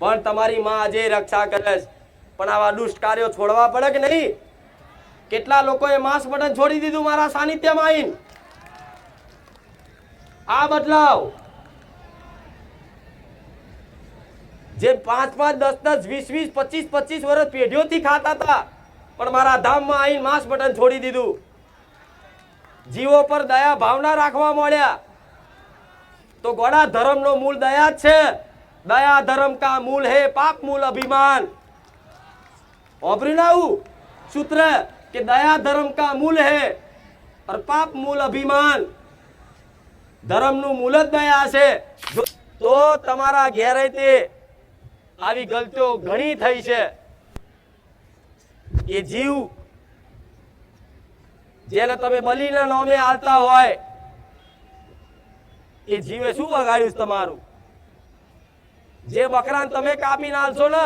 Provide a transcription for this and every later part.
પણ તમારી માં આજે રક્ષા કરે છે. પણ આવા દુષ્ટ કાર્યો છોડવા પડે કે નહીં? કેટલા લોકોએ માંસ મટન છોડી દીધું મારા સાનિધ્યમાં આવીને. આ બદલાવ જે 5-5, 10-10, 20-20, 25-25 વર્ષ પેઢીઓથી ખાતા હતા, પણ મારા ધામમાં આવીને માંસ મટન છોડી દીધું. જીવો પર દયા ભાવના રાખવા મળ્યા. તો ગોડા ધર્મનો મૂળ દયા જ છે. दया धर्म का मूल है पाप मूल अभिमान. सूत्र कि दया धर्म का मूल है और पाप मूल अभिमान. धर्म नु मूल ज दया है. तो तमारा घेरेते आवी गलतियों घणी थई छे. ये जीव जेने तमे बलीना नामे आलता होय ए जीवे शुं वगाड्युं तमारुं? जे बकरा तमे कापी नालशो ने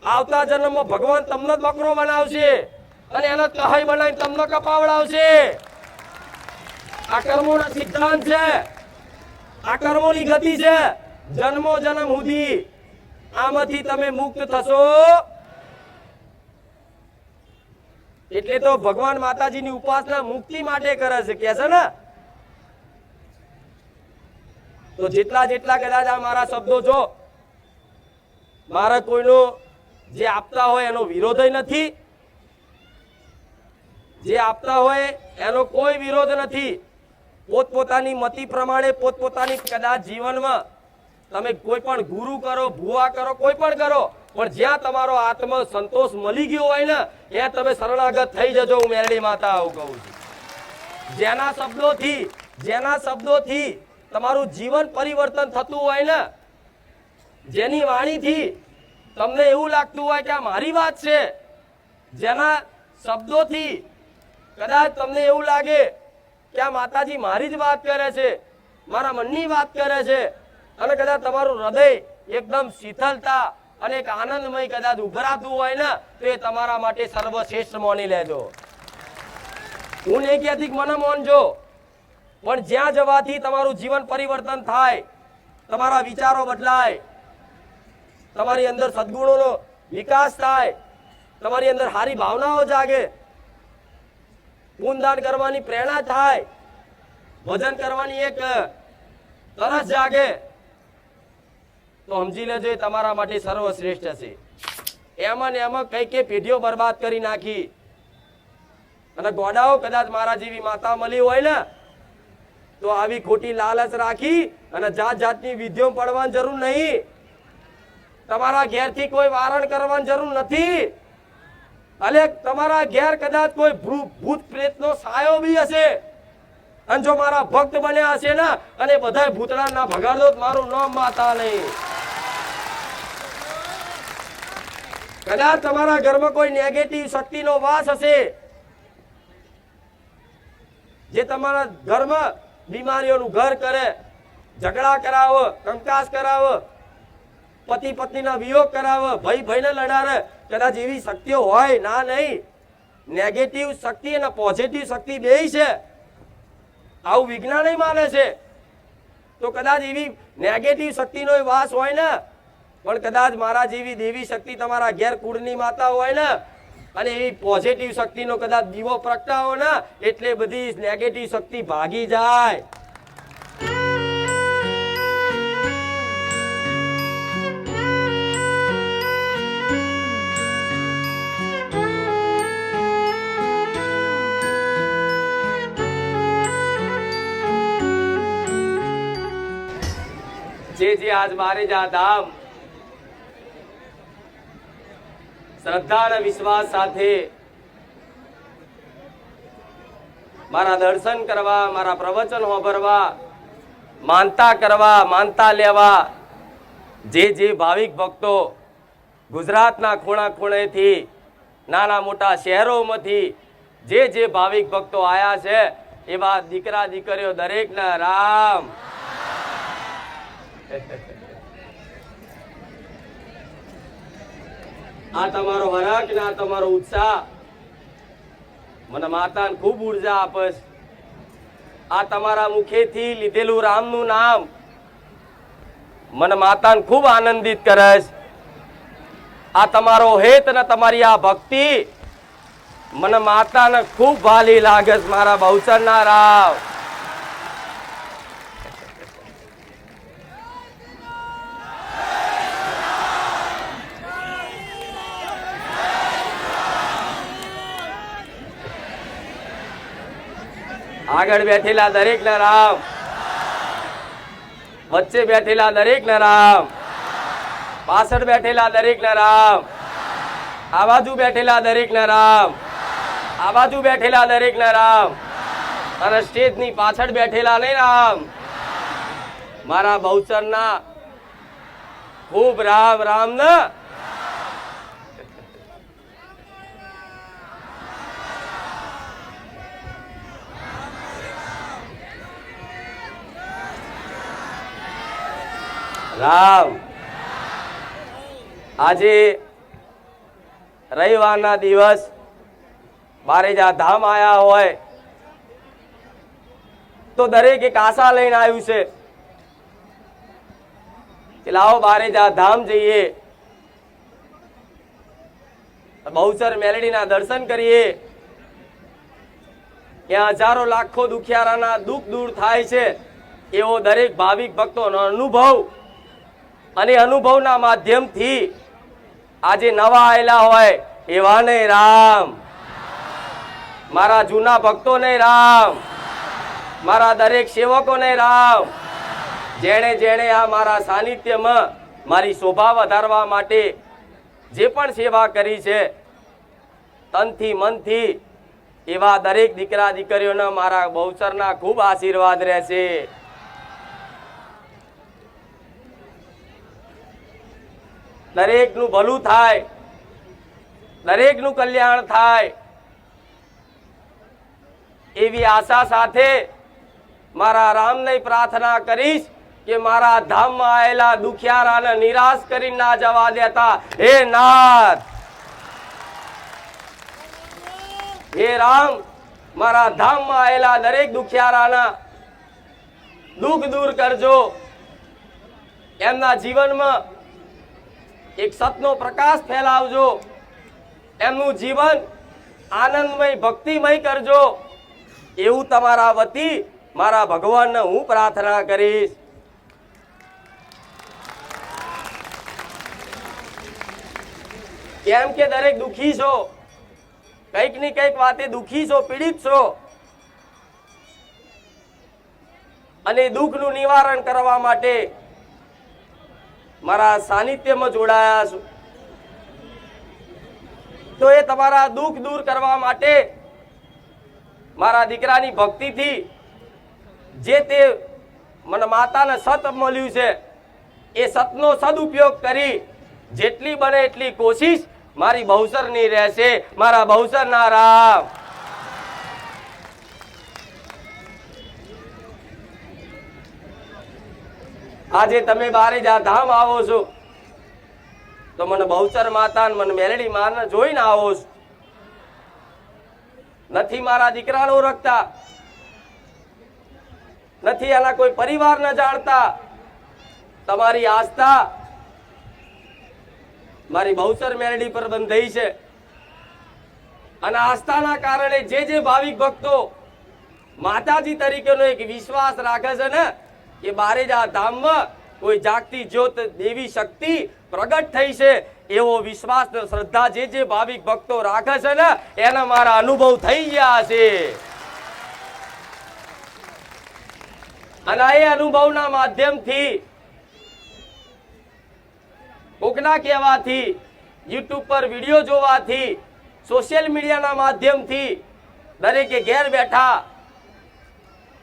आवता जन्म में भगवान तमने बकरो बनावशे अने एने कहाई बनावीने तमने कपावडावशे. आ कर्मोना सिद्धांत छे. आ कर्मोनी गति छे. जन्मो जन्म सुधी आमांथी तमे मुक्त थशो. એટલે તો ભગવાન માતાજીની ઉપાસના મુક્તિ માટે કરે છે કે છે ને. તો જેટલા જેટલા કદાચ આ મારા શબ્દો જો મારા કોઈનો જે આપતા હોય એનો વિરોધ નથી. જે આપતા હોય એનો કોઈ વિરોધ નથી. પોતપોતાની મતિ પ્રમાણે પોતપોતાની કદાચ જીવનમાં તમે કોઈ પણ ગુરુ કરો, ભુવા કરો, કોઈ પણ કરો, પણ જ્યાં તમારો આત્મ સંતોષ મળી ગયો હોય ને ત્યાં તમે શરણાગત થઈ જજો. હું મેરડી માતા આવું કહું છું. જેના શબ્દોથી તમારું જીવન પરિવર્તન થતું હોય ને, જેની વાણીથી તમને એવું લાગતું હોય કે આ મારી વાત છે, જેના શબ્દોથી કદાચ તમને એવું લાગે કે આ માતાજી મારી જ વાત કરે છે, મારા મનની વાત કરે છે, અને કદાચ તમારું હૃદય એકદમ શીતળતા અને એક આનંદમય કદાચ ઉભરાતું હોય ને તો એ તમારા માટે સર્વશ્રેષ્ઠ માની લેજો. હું નહીં કહેતી મને માનજો, પણ જ્યાં જવાથી તમારું જીવન પરિવર્તન થાય, તમારા વિચારો બદલાય, તમારી અંદર સદગુણોનો વિકાસ થાય, તમારી અંદર સારી ભાવનાઓ જાગે, પુણ્યદાન કરવાની પ્રેરણા થાય, ભજન કરવાની એક તરસ જાગે, તો સમજી લેજો એ તમારા માટે સર્વશ્રેષ્ઠ હશે. એમાં ને એમાં કઈ કઈ પેઢીઓ બરબાદ કરી નાખી. અને ગોડાઓ કદાચ મારા જેવી માતા મળી હોય ને તો આવી ખોટી લાલચ રાખી અને જાત જાતની વિધિઓ પડવાની જરૂર નહીં. તમારા ઘેરથી કોઈ વારણ કરવાની જરૂર નથી. અને તમારા ઘેર કદાચ કોઈ ભૂત પ્રેતનો સાયો બી હશે અને જો મારા ભક્ત બન્યા હશે ને અને બધા ભૂતડા ના ભગાડો મારું નામ માતા નહીં. કદાચ તમારા ઘરમાં કોઈ નેગેટિવ શક્તિનો વાસ હશે જે તમારા ઘરમાં બીમારીઓનું ઘર કરે, ઝઘડા કરાવે, કંકાસ કરાવે, પતિ પત્નીના વિયોગ કરાવે, ભાઈ ભાઈને લડાવે, કદાચ એવી શક્તિઓ હોય ના નહીં. નેગેટિવ શક્તિ અને પોઝિટિવ શક્તિ બેય છે. આવું વિજ્ઞાન માને છે. તો કદાચ એવી નેગેટિવ શક્તિનો વાસ હોય ને, પણ કદાચ મારા જેવી દેવી શક્તિ તમારા ઘેર કુળની માતા હોય ને અને એવી પોઝિટિવ શક્તિનો કદાચ દીવો પ્રગટાવો ને એટલે બધી નેગેટિવ શક્તિ ભાગી જાય. જે આજ મારે જા ધામ શ્રદ્ધા અને વિશ્વાસ સાથે મારા દર્શન કરવા, મારા પ્રવચન સાંભળવા, માનતા કરવા, માનતા લેવા જે ભાવિક ભક્તો ગુજરાતના ખૂણા ખૂણેથી, નાના મોટા શહેરોમાંથી જે ભાવિક ભક્તો આયા છે એવા દીકરા દીકરીઓ દરેકના રામ. આ તમારો હરખ ને આ તમારો ઉત્સાહ મને માતાને ખૂબ ઉર્જા આપે. આ તમારા મુખેથી લીધેલું રામનું નામ મને માતાને ખૂબ આનંદિત કરે. આ તમારો હેત ને તમારી આ ભક્તિ મને માતાને ખૂબ ભાલી લાગે છે મારા બહુચરના રાવ. આગળ બેઠેલા દરેક ને રામ, વચ્ચે બેઠેલા દરેક ને રામ, પાછળ બેઠેલા દરેક ને રામ, આ બાજુ બેઠેલા દરેક ને રામ, આ બાજુ બેઠેલા દરેક ને રામ, અને સ્ટેજ ની પાછળ બેઠેલા ને રામ. મારા બહુચરના ખૂબ રામ રામ ને. રામ. આજે રવિવારના દિવસ બારેજા ધામ આયા હોય તો દરેક એક આશા લઈને આવ્યું છે કે લાવો બારેજા ધામ જઈએ, બહુચર મેલડીના દર્શન કરીએ. ત્યાં હજારો લાખો દુખિયારાના દુઃખ દૂર થાય છે એવો દરેક ભાવિક ભક્તોનો અનુભવ, અને અનુભવના માધ્યમથી આજે નવા આયેલા હોય એવાને રામ, મારા જૂના ભક્તોને રામ, મારા દરેક સેવકોને રામ, જેણે જેણે આ મારા સાનિધ્યમાં મારી શોભા વધારવા માટે જે પણ સેવા કરી છે તનથી મનથી, એવા દરેક દીકરા દીકરીઓને મારા બહુચરના ખૂબ આશીર્વાદ રહેશે. દરેકનું ભલું થાય, દરેકનું કલ્યાણ થાય એવી આશા સાથે મારા રામને પ્રાર્થના કરીશ કે મારા ધામમાં આવેલા દુખિયારાને નિરાશ કરી ના જવા દેતા. હે નાથ, હે રામ, મારા ધામમાં આવેલા દરેક દુખિયારાના દુઃખ દૂર કરજો. એમના જીવનમાં એક સતનો પ્રકાશ ફેલાવજો, એમનું જીવન આનંદમય ભક્તિમય કરજો. એવું તમારા વતી મારા ભગવાનને હું પ્રાર્થના કરીશ. કેમ કે દરેક દુખી છો, કઈક ની કઈક વાતે દુખી છો, પીડિત છો, અને દુઃખનું નિવારણ કરવા માટે મારા સાનિધ્યમાં જોડાયા છો. તો એ તમારા દુઃખ દૂર કરવા માટે મારા દીકરાની ભક્તિથી જે તે મને માતાને સત મળ્યું છે એ સતનો સદુપયોગ કરી જેટલી બને એટલી કોશિશ મારી બહુચરની રહેશે. મારા બહુચરના રામ. આજે તમે બારેજા ધામ આવો છો તો મને બહુચર માતા મને મેલડી માને જોઈને આવો છો. નથી મારા દીકરાને ઓળખતા, નથી એના કોઈ પરિવાર ન જાણતા. તમારી આસ્થા મારી બહુચર મેલડી પર બંધાઈ છે, અને આસ્થાના કારણે જે જે ભાવિક ભક્તો માતાજી તરીકેનો એક વિશ્વાસ રાખે છે ને કે બારેજા ધામમાં કોઈ જાગતી જ્યોત દેવી શક્તિ પ્રગટ થઈ છે, એવો વિશ્વાસ ને શ્રદ્ધા જે જે ભાવિક ભક્તો રાખે છે ને એના મારા અનુભવ થઈ ગયા છે. અને એ અનુભવના માધ્યમથી, કોકના કહેવાથી, યુટ્યુબ પર વિડીયો જોવાથી, સોશિયલ મીડિયાના માધ્યમથી દરેકે ઘેર બેઠા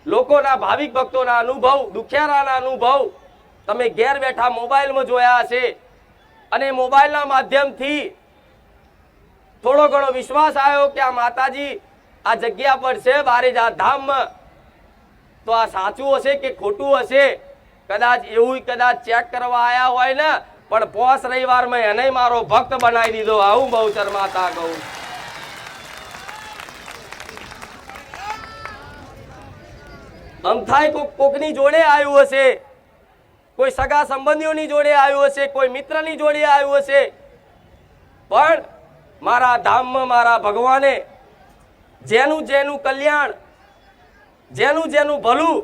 લોકોના ભાવિક ભક્તોના અનુભવ, દુખિયારાના અનુભવ તમે ઘેર બેઠા મોબાઈલમાં જોયા છે. અને મોબાઈલના માધ્યમથી થોડો ઘણો વિશ્વાસ આવ્યો કે આ માતાજી આ જગ્યા પર છે બારેજા ધામમાં, તો આ સાચું હશે કે ખોટું હશે. કદાચ એવું કદાચ ચેક કરવા આયા હોય ને, પણ 5 રવિવારમાં એને મારો ભક્ત બનાવી દીધો. આવું બહુચર માતા કહું. આમ થાય કોકની જોડે આવ્યું હશે, કોઈ સગા સંબંધીઓની જોડે આવ્યું હશે, કોઈ મિત્રની જોડે આવ્યું હશે, પણ મારા ધામમાં મારા ભગવાને જેનું જેનું કલ્યાણ, જેનું જેનું ભલું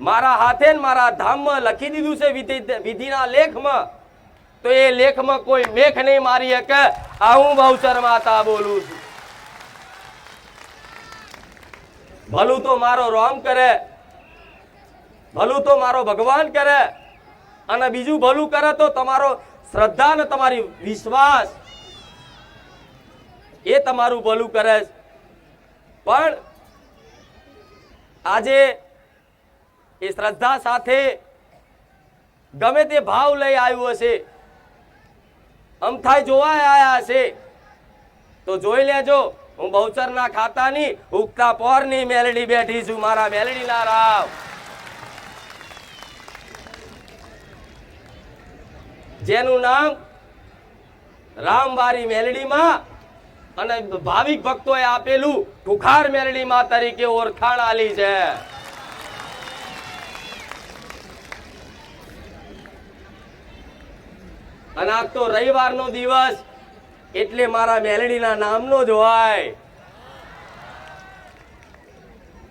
મારા હાથે મારા ધામમાં લખી દીધું છે વિધિના લેખમાં, તો એ લેખમાં કોઈ મેખ નહીં મારી શકે. આ હું બહુચર માતા બોલું છું. ભલું તો મારો રામ કરે, ભલું તો મારો ભગવાન કરે, અને બીજું ભલું કરે તો તમારો શ્રદ્ધા ને તમારી વિશ્વાસ એ તમારું ભલું કરે. પણ આજે એ શ્રદ્ધા સાથે ગમે તે ભાવ લઈ આવ્યો હશે, અમથાય જોવા આયા હશે, તો જોઈ લેજો હું બહુચરના ખાતાની ઉગતા પોરની મેલડી બેઠી છું. મારા મેલડી ના રાવ જેનું નામ રામવારી મેલડીમાં અને ભાવિક ભક્તોએ આપેલું ખુખાર મેલડીમાં તરીકે ઓળખાણ આલી છે. અને આજ તો રવિવારનો દિવસ એટલે મારા મેલડીના નામનો જ હોય.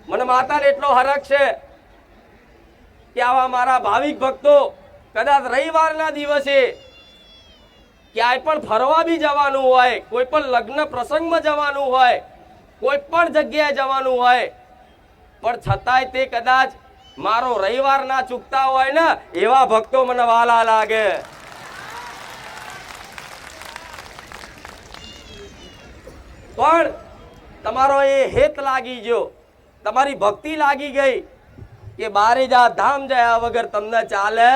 મને માતાને એટલો હરખ છે કે આવા મારા ભાવિક ભક્તો કદાચ રવિવારના દિવસે ક્યાંય પણ ફરવા બી જવાનું હોય, કોઈ પણ લગ્ન પ્રસંગમાં જવાનું હોય, કોઈ પણ જગ્યાએ જવાનું હોય, પણ છતાંય તે કદાચ મારો રવિવાર ના ચૂકતા હોય ને, એવા ભક્તો મને વાલા લાગે. પણ તમારો એ હેત લાગી ગયો, તમારી ભક્તિ લાગી ગઈ કે બારે જા ધામ જયા વગર તમને ચાલે.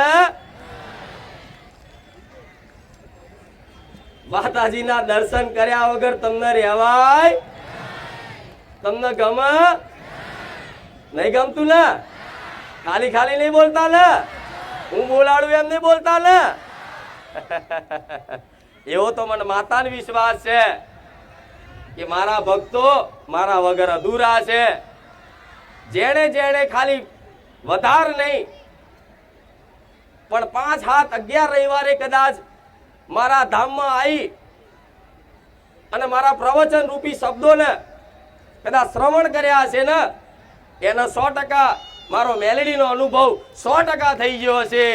માતાજીના દર્શન કર્યા વગર તમને રહેવાય? તમને ગમે? નહીં ગમતું ને? ખાલી ખાલી નહીં બોલતા ને, હું બોલાડું એમ નહીં બોલતા ને. એવો તો મને માતાનો વિશ્વાસ છે કે મારા ભક્તો મારા વગર અધૂરા છે. જેણે જેણે ખાલી વધાર નહીં પણ 5, 7, 11 રવિવારે કદાચ મારા ધામમાં આવી અને મારા પ્રવચન રૂપી શબ્દોને કદાચ શ્રવણ કર્યા છે ને, એનો 100% મારો મેલડીનો અનુભવ 100% થઈ ગયો છે.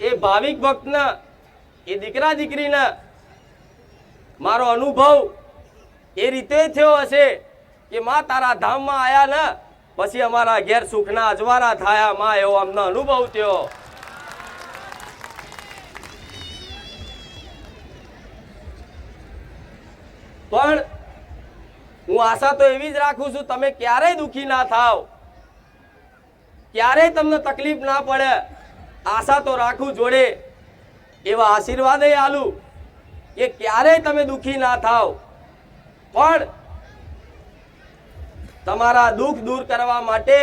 એ ભાવિક ભક્તને, એ દીકરા દીકરીને મારો અનુભવ એ રીતે થયો હશે કે માં તારા ધામમાં આયા ને પછી અમારા ઘેર સુખના અજવાળા થયા માં, એવો અમને અનુભવ થયો. પણ હું આશા તો એવી જ રાખું છું તમે ક્યારેય દુખી ના થાવ, ક્યારેય તમને તકલીફ ના પડે. આશા તો રાખું જોડે એવા આશીર્વાદ આલું કે ક્યારેય તમે દુખી ના થાવ. પણ તમારા દુઃખ દૂર કરવા માટે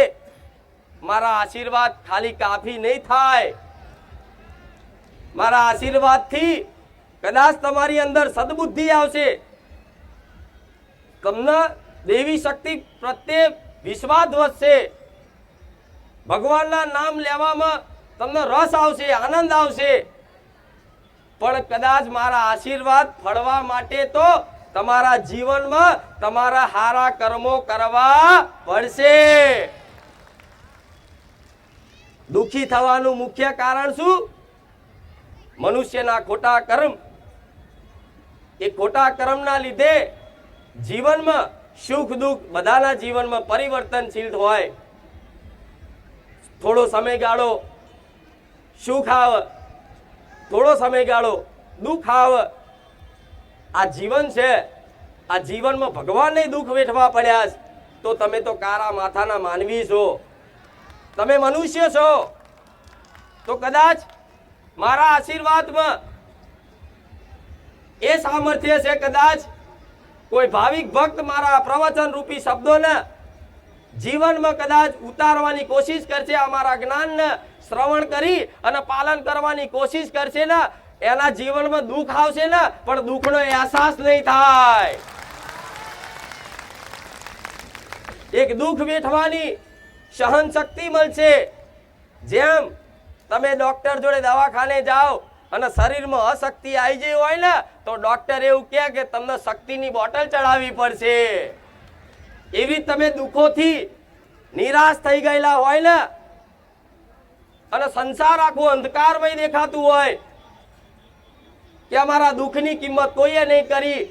મારા આશીર્વાદ ખાલી કાફી નહીં થાય. મારા આશીર્વાદથી કદાચ તમારી અંદર સદબુદ્ધિ આવશે, તમને દેવી શક્તિ પ્રત્યે વિશ્વાસ વધશે, ભગવાનના નામ લેવામાં તમને રસ આવશે, આનંદ આવશે. પણ કદાચ મારા આશીર્વાદ ફળવા માટે તો તમારા જીવનમાં તમારા સારા કર્મો કરવા પડશે. દુખી થવાનું મુખ્ય કારણ શું? મનુષ્યના ખોટા કર્મ. એ ખોટા કર્મના લીધે જીવનમાં સુખ દુઃખ બધાના જીવનમાં પરિવર્તનશીલ હોય. થોડો સમયગાળો સુખ આવે, થોડો સમયગાળો દુઃખ આવે. આ જીવન છે, આ જીવનમાં ભગવાનને દુઃખ વેઠવા પડ્યા તો તમે તો કારા માથાના માનવી છો, તમે મનુષ્ય છો. તો કદાચ મારા આશીર્વાદમાં એ સામર્થ્ય છે, કદાચ કોઈ ભાવિક ભક્ત મારા પ્રવચન રૂપી શબ્દોને જીવનમાં કદાચ ઉતારવાની કોશિશ કરશે, અમારા જ્ઞાનને શ્રવણ કરી અને પાલન કરવાની કોશિશ કરશે ને, એના જીવનમાં દુઃખ આવશે ને પણ દુઃખનો અહેસાસ નહીં થાય. એક દુઃખ વેઠવાની સહન શક્તિ મળશે। જેમ તમે ડોક્ટર જોડે દવાખાને જાઓ અને શરીરમાં અશક્તિ આવી ગઈ હોય ને તો ડોક્ટર એવું કહે કે તમને શક્તિની બોટલ ચડાવવી પડશે। એવી તમે દુઃખોથી નિરાશ થઈ ગયેલા હોય ને અને સંસાર આખો અંધકારમય દેખાતું હોય કે અમારા દુઃખની કિંમત કોઈએ નહીં કરી,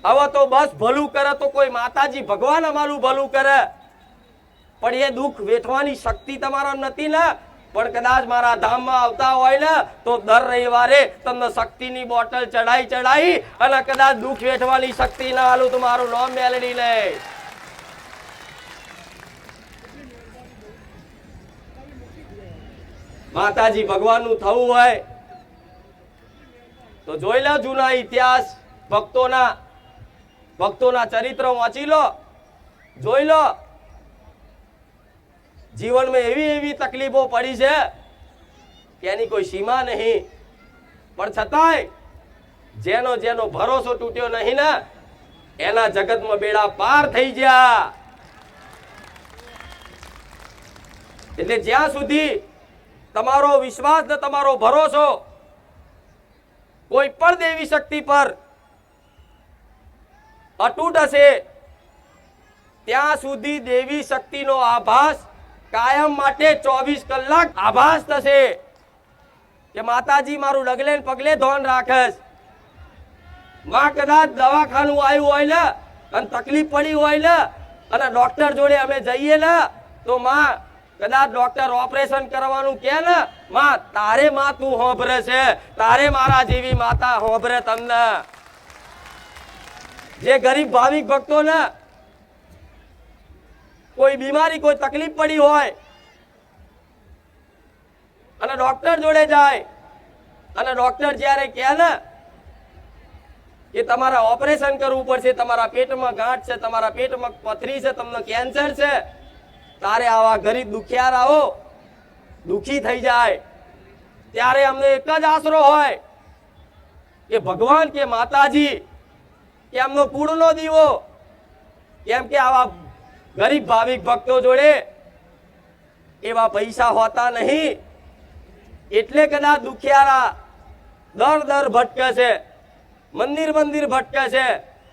હવે તો બસ ભલું કરે તો કોઈ માતાજી ભગવાન અમારું ભલું કરે, પણ એ દુઃખ વેઠવાની શક્તિ તમારા નથી ને। પણ કદાચ મારા ધામમાં આવતા હોય ને તો દર રવિવારે તમને શક્તિની બોટલ ચડાઈ અને કદાચ દુઃખ વેઠવાની શક્તિ ના હાલું તો મારું નામ મેળવી લે। માતાજી ભગવાનનું થવું હોય તો જોઈ લો જૂના ઇતિહાસ, ભક્તોના ચરિત્ર વાંચી લો, જોઈ લો। જીવનમાં એવી તકલીફો પડી છે કે એની કોઈ સીમા નહીં, પણ છતાંય જેનો ભરોસો તૂટ્યો નહીં ને એના જગતમાં બેડા પાર થઈ ગયા। એટલે જ્યાં સુધી તમારો વિશ્વાસ ને તમારો ભરોસો કોઈ પણ દેવી શક્તિ પર અતૂટ હશે ત્યાં સુધી દેવી શક્તિનો આભાસ કાયમ માટે 24 કલાક આભાસ થશે કે માતાજી મારું ડગલે ને પગલે ધ્યાન રાખેશ। માં કદાચ દવાખાનું આવ્યું હોય ને અને તકલીફ પડી હોય ને અને ડોક્ટર જોડે અમે જઈએ ને તો માં કદાચ ડોક્ટર ઓપરેશન કરવાનું કે ને માં તારે માં તું હોભરે છે, તારે મારા જેવી માતા હોભરે તમને। જે ગરીબ ભાવિક ભક્તો ને કોઈ બીમારી કોઈ તકલીફ પડી હોય અને ડોક્ટર જોડે જાય અને ડોક્ટર જ્યારે કહે ને કે તમારા ઓપરેશન કરવું પડશે, તમારા પેટમાં ગાંઠ છે, તમારા પેટમાં પથરી છે, તમને કેન્સર છે, તારે આવા ગરીબ દુખિયારાઓ દુખી થઈ જાય ત્યારે અમને એક જ આશરો હોય કે ભગવાન કે માતાજી કે એમનો કુળનો દીવો, કેમ કે આવા ગરીબ ભાવિક ભક્તો જોડે એવા પૈસા હોતા નહીં એટલે કદાચ દુખિયારા દર ભટકે છે, મંદિર ભટકે છે,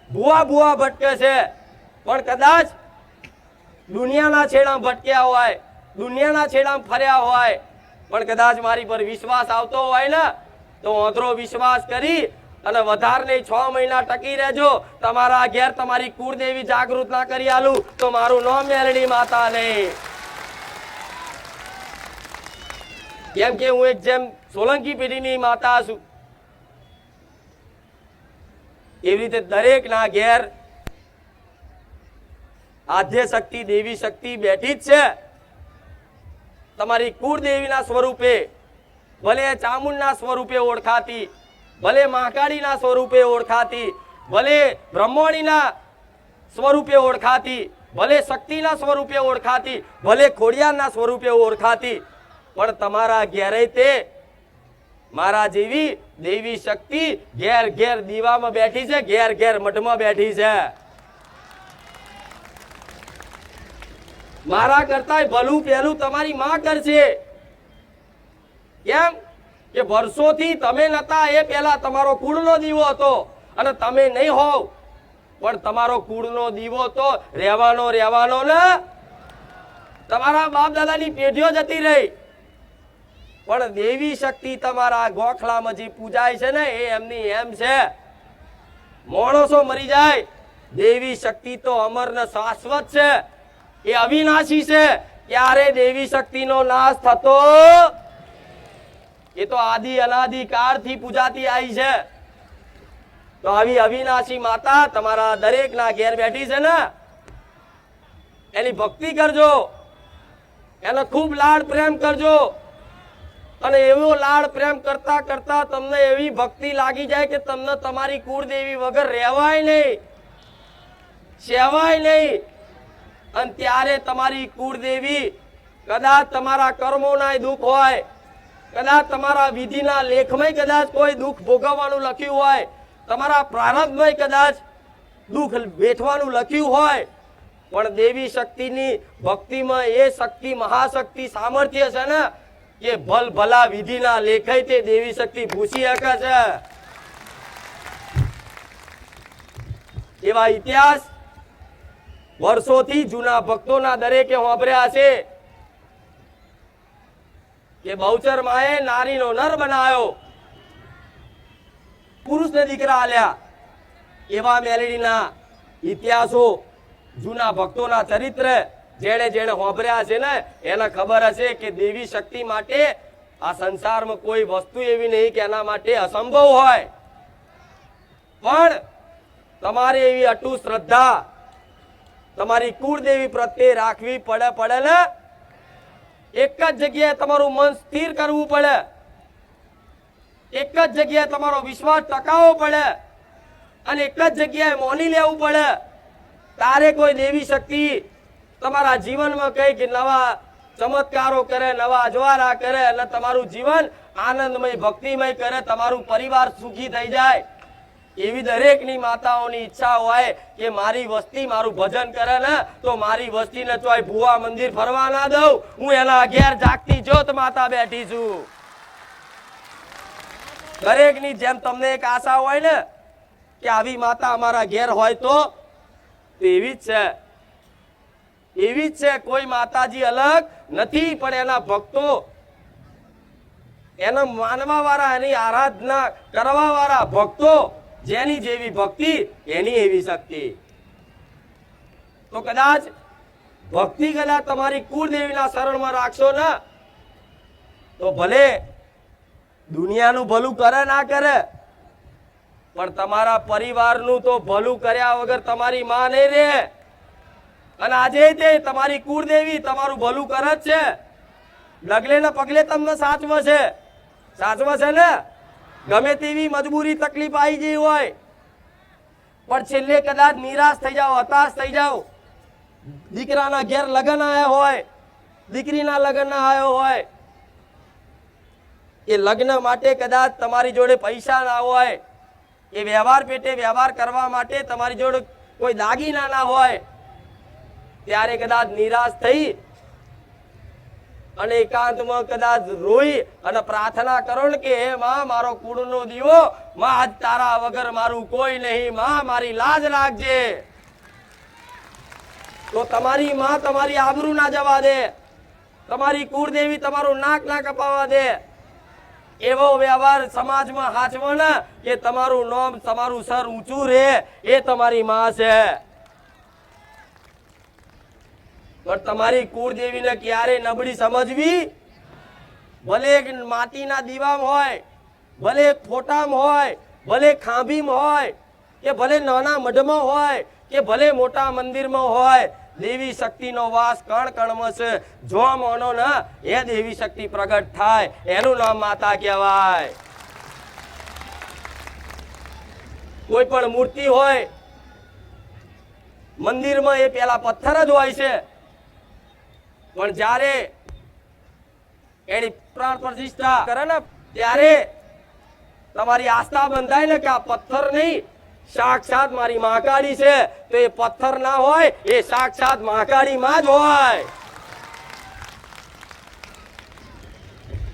ભૂવા ભટકે છે, પણ કદાચ દુનિયાના છેડા ભટક્યા હોય, દુનિયાના છેડા ફર્યા હોય, પણ કદાચ મારી પર વિશ્વાસ આવતો હોય ને તો અધરો વિશ્વાસ કરી અને વધારે નહીં 6 મહિના ટકી રહેજો। તમારા ઘેર તમારી કુળદેવી જાગૃત ના કરી આલું તો મારું નામ મેલડી માતા નહીં। કેમ કે હું એક જેમ સોલંકી પેઢીની માતા છું એવી રીતે દરેક ના ઘેર આદ્ય શક્તિ દેવી શક્તિ બેઠી જ છે। તમારી કુળદેવીના સ્વરૂપે, ભલે ચામુંડના સ્વરૂપે ઓળખાતી, ભલે મહાકાળીના સ્વરૂપે ઓળખાતી, ભલે બ્રહ્મણીના સ્વરૂપે ઓળખાતી, ભલે શક્તિના સ્વરૂપે ઓળખાતી, ભલે ખોડિયારના સ્વરૂપે ઓળખાતી, પણ તમારા ઘેરે તે મારા જેવી દેવી શક્તિ ઘેર દીવામાં બેઠી છે, ઘેર મઠમાં બેઠી છે। મારા કરતા ભલું પહેલું તમારી માં કરશે। કેમ કે વર્ષોથી તમે નતા એ પહેલા તમારો કુળનો દીવો હતો અને તમે નહીં હોવ પણ તમારો કુળનો દીવો તો રહેવાનો ને તમારા બાપ દાદાની પેઢીઓ જતી રહી, પણ દેવી શક્તિ તમારા ગોખલામાં જે પૂજાય છે ને એ એમની એમ છે। માણસો મરી જાય, દેવી શક્તિ તો અમર ને શાશ્વત છે, એ અવિનાશી છે, ક્યારે દેવી શક્તિનો નાશ થતો એ તો આદિ અનાદિ કાળથી પૂજાતી આવી છે। તો આવી અવિનાશી માતા તમારા દરેકના ઘેર બેઠી છે ને એની ભક્તિ કરજો, એનો ખૂબ લાડ પ્રેમ કરજો અને એવો લાડ પ્રેમ કરતા કરતા તમને એવી ભક્તિ લાગી જાય કે તમને તમારી કુળદેવી વગર રહેવાય નહીં, સેવાય નહીં। અને ત્યારે તમારી કુળદેવી કદાચ તમારા કર્મોના દુઃખ હોય, કદાચ તમારા વિધિના લેખમાં કદાચ કોઈ દુઃખ ભોગવવાનું લખ્યું હોય, તમારા પ્રારબ્ધમાં કદાચ દુઃખ વેઠવાનું લખ્યું હોય, પણ દેવી શક્તિની ભક્તિમાં એ શક્તિ મહાશક્તિ સામર્થ્ય છે ને કે ભલ ભલા વિધિના લેખાય તે દેવી શક્તિ ભૂસી શકે છે. એવા ઇતિહાસ વર્ષોથી જૂના ભક્તોના દરેકે સાંભળ્યા છે કે બહુચર માએ નારીનો નર બનાવ્યો, પુરુષને દીકરા આલ્યા. એવા મેલડીના ઇતિહાસો જૂના ભક્તોના ચરિત્ર જેણે જેણે સાંભળ્યા છે ને એને ખબર હશે કે દેવી શક્તિ માટે આ સંસારમાં કોઈ વસ્તુ એવી નહીં કે એના માટે અસંભવ હોય. પણ તમારે એવી અટૂટ શ્રદ્ધા તમારી કુળદેવી પ્રત્યે રાખવી પડે ને. એક જ જગ્યાએ તમારું મન સ્થિર કરવું પડે, એક જ જગ્યાએ તમારો વિશ્વાસ ટકાવવો પડે અને એક જ જગ્યાએ માની લેવું પડે. તારે કોઈ દેવી શક્તિ તમારા જીવનમાં કંઈક નવા ચમત્કારો કરે, નવા અજવાળા કરે અને તમારું જીવન આનંદમય ભક્તિમય કરે, તમારું પરિવાર સુખી થઈ જાય. એવી દરેકની માતાઓની ઈચ્છા હોય કે મારી વસ્તી મારું ભજન કરે ને તો મારી વસ્તીને ચોય ભુવા મંદિર ફરવા ના દઉં, હું એના ઘેર જાગતી જ્યોત માતા બેઠી છું. દરેકની જેમ તમને એક આશા હોય ને કે આવી માતા અમારા ઘેર હોય તો એવી જ છે, એવી જ છે. કોઈ માતાજી અલગ નથી, પણ એના ભક્તો, એના માનવા વાળા, એની આરાધના કરવા વાળા ભક્તો, જેની જેવી ભક્તિ એની એવી શક્તિ. તો કદાચ ભક્તિ કદાચ તમારી કુળદેવીના શરણમાં રાખશો ને તો ભલે દુનિયાનું ભલું કરે ના કરે, પણ તમારા પરિવારનું તો ભલું કર્યા વગર તમારી માં નહીં રહે. અને આજે તે તમારી કુળદેવી તમારું ભલું કરે જ છે. ડગલે ને પગલે તમને સાચવે છે, સાચવે છે ને. ગમે તેવી મજબૂરી તકલીફ આવી ગઈ હોય પણ છેલ્લે કદાચ નિરાશ થઈ જાઓ, હતાશ થઈ જાઓ, દીકરાના ઘેર લગ્ન આવ્યા હોય, દીકરીના લગ્ન આવ્યો હોય, એ લગ્ન માટે કદાચ તમારી જોડે પૈસા ના હોય, એ વ્યવહાર પેટે વ્યવહાર કરવા માટે તમારી જોડે કોઈ દાગીના ના હોય, ત્યારે કદાચ નિરાશ થઈ અને એકાંતમાં કદાચ રોઈ અને પ્રાર્થના કરો ને કે હે માં, મારો કુળનો દીવો, માં આજ તારા વગર મારું કોઈ નહીં, માં મારી લાજ રાખજે. તો તમારી માં તમારી આબરૂ ના જવા દે, તમારી કુળદેવી તમારું નાક ના કપાવા દે. એવો વ્યવહાર સમાજમાં હાચવો ને કે તમારું નામ, તમારું સર ઊંચું રહે, એ તમારી માં છે. પણ તમારી કુળદેવીને ક્યારે નબળી સમજવી? ભલે માટીના દીવામાં હોય, ભલે ફોટામાં હોય, ભલે ખાંભીમાં હોય, કે ભલે નાના મઢમાં હોય, કે ભલે મોટા મંદિરમાં હોય, દેવી શક્તિનો વાસ કણ કણમાં છે. જો માનો ને એ દેવી શક્તિ પ્રગટ થાય, એનું નામ માતા કહેવાય. કોઈ પણ મૂર્તિ હોય મંદિરમાં એ પેલા પથ્થર જ હોય છે, પણ જ્યારે એની પ્રાણ પ્રતિષ્ઠા કરે ને ત્યારે તમારી આસ્થા બંધાય ને કે આ પથ્થર નહીં, સાક્ષાત મારી મહાકાળી છે, તો એ પથ્થર ના હોય, એ સાક્ષાત મહાકાળી માં જ હોય.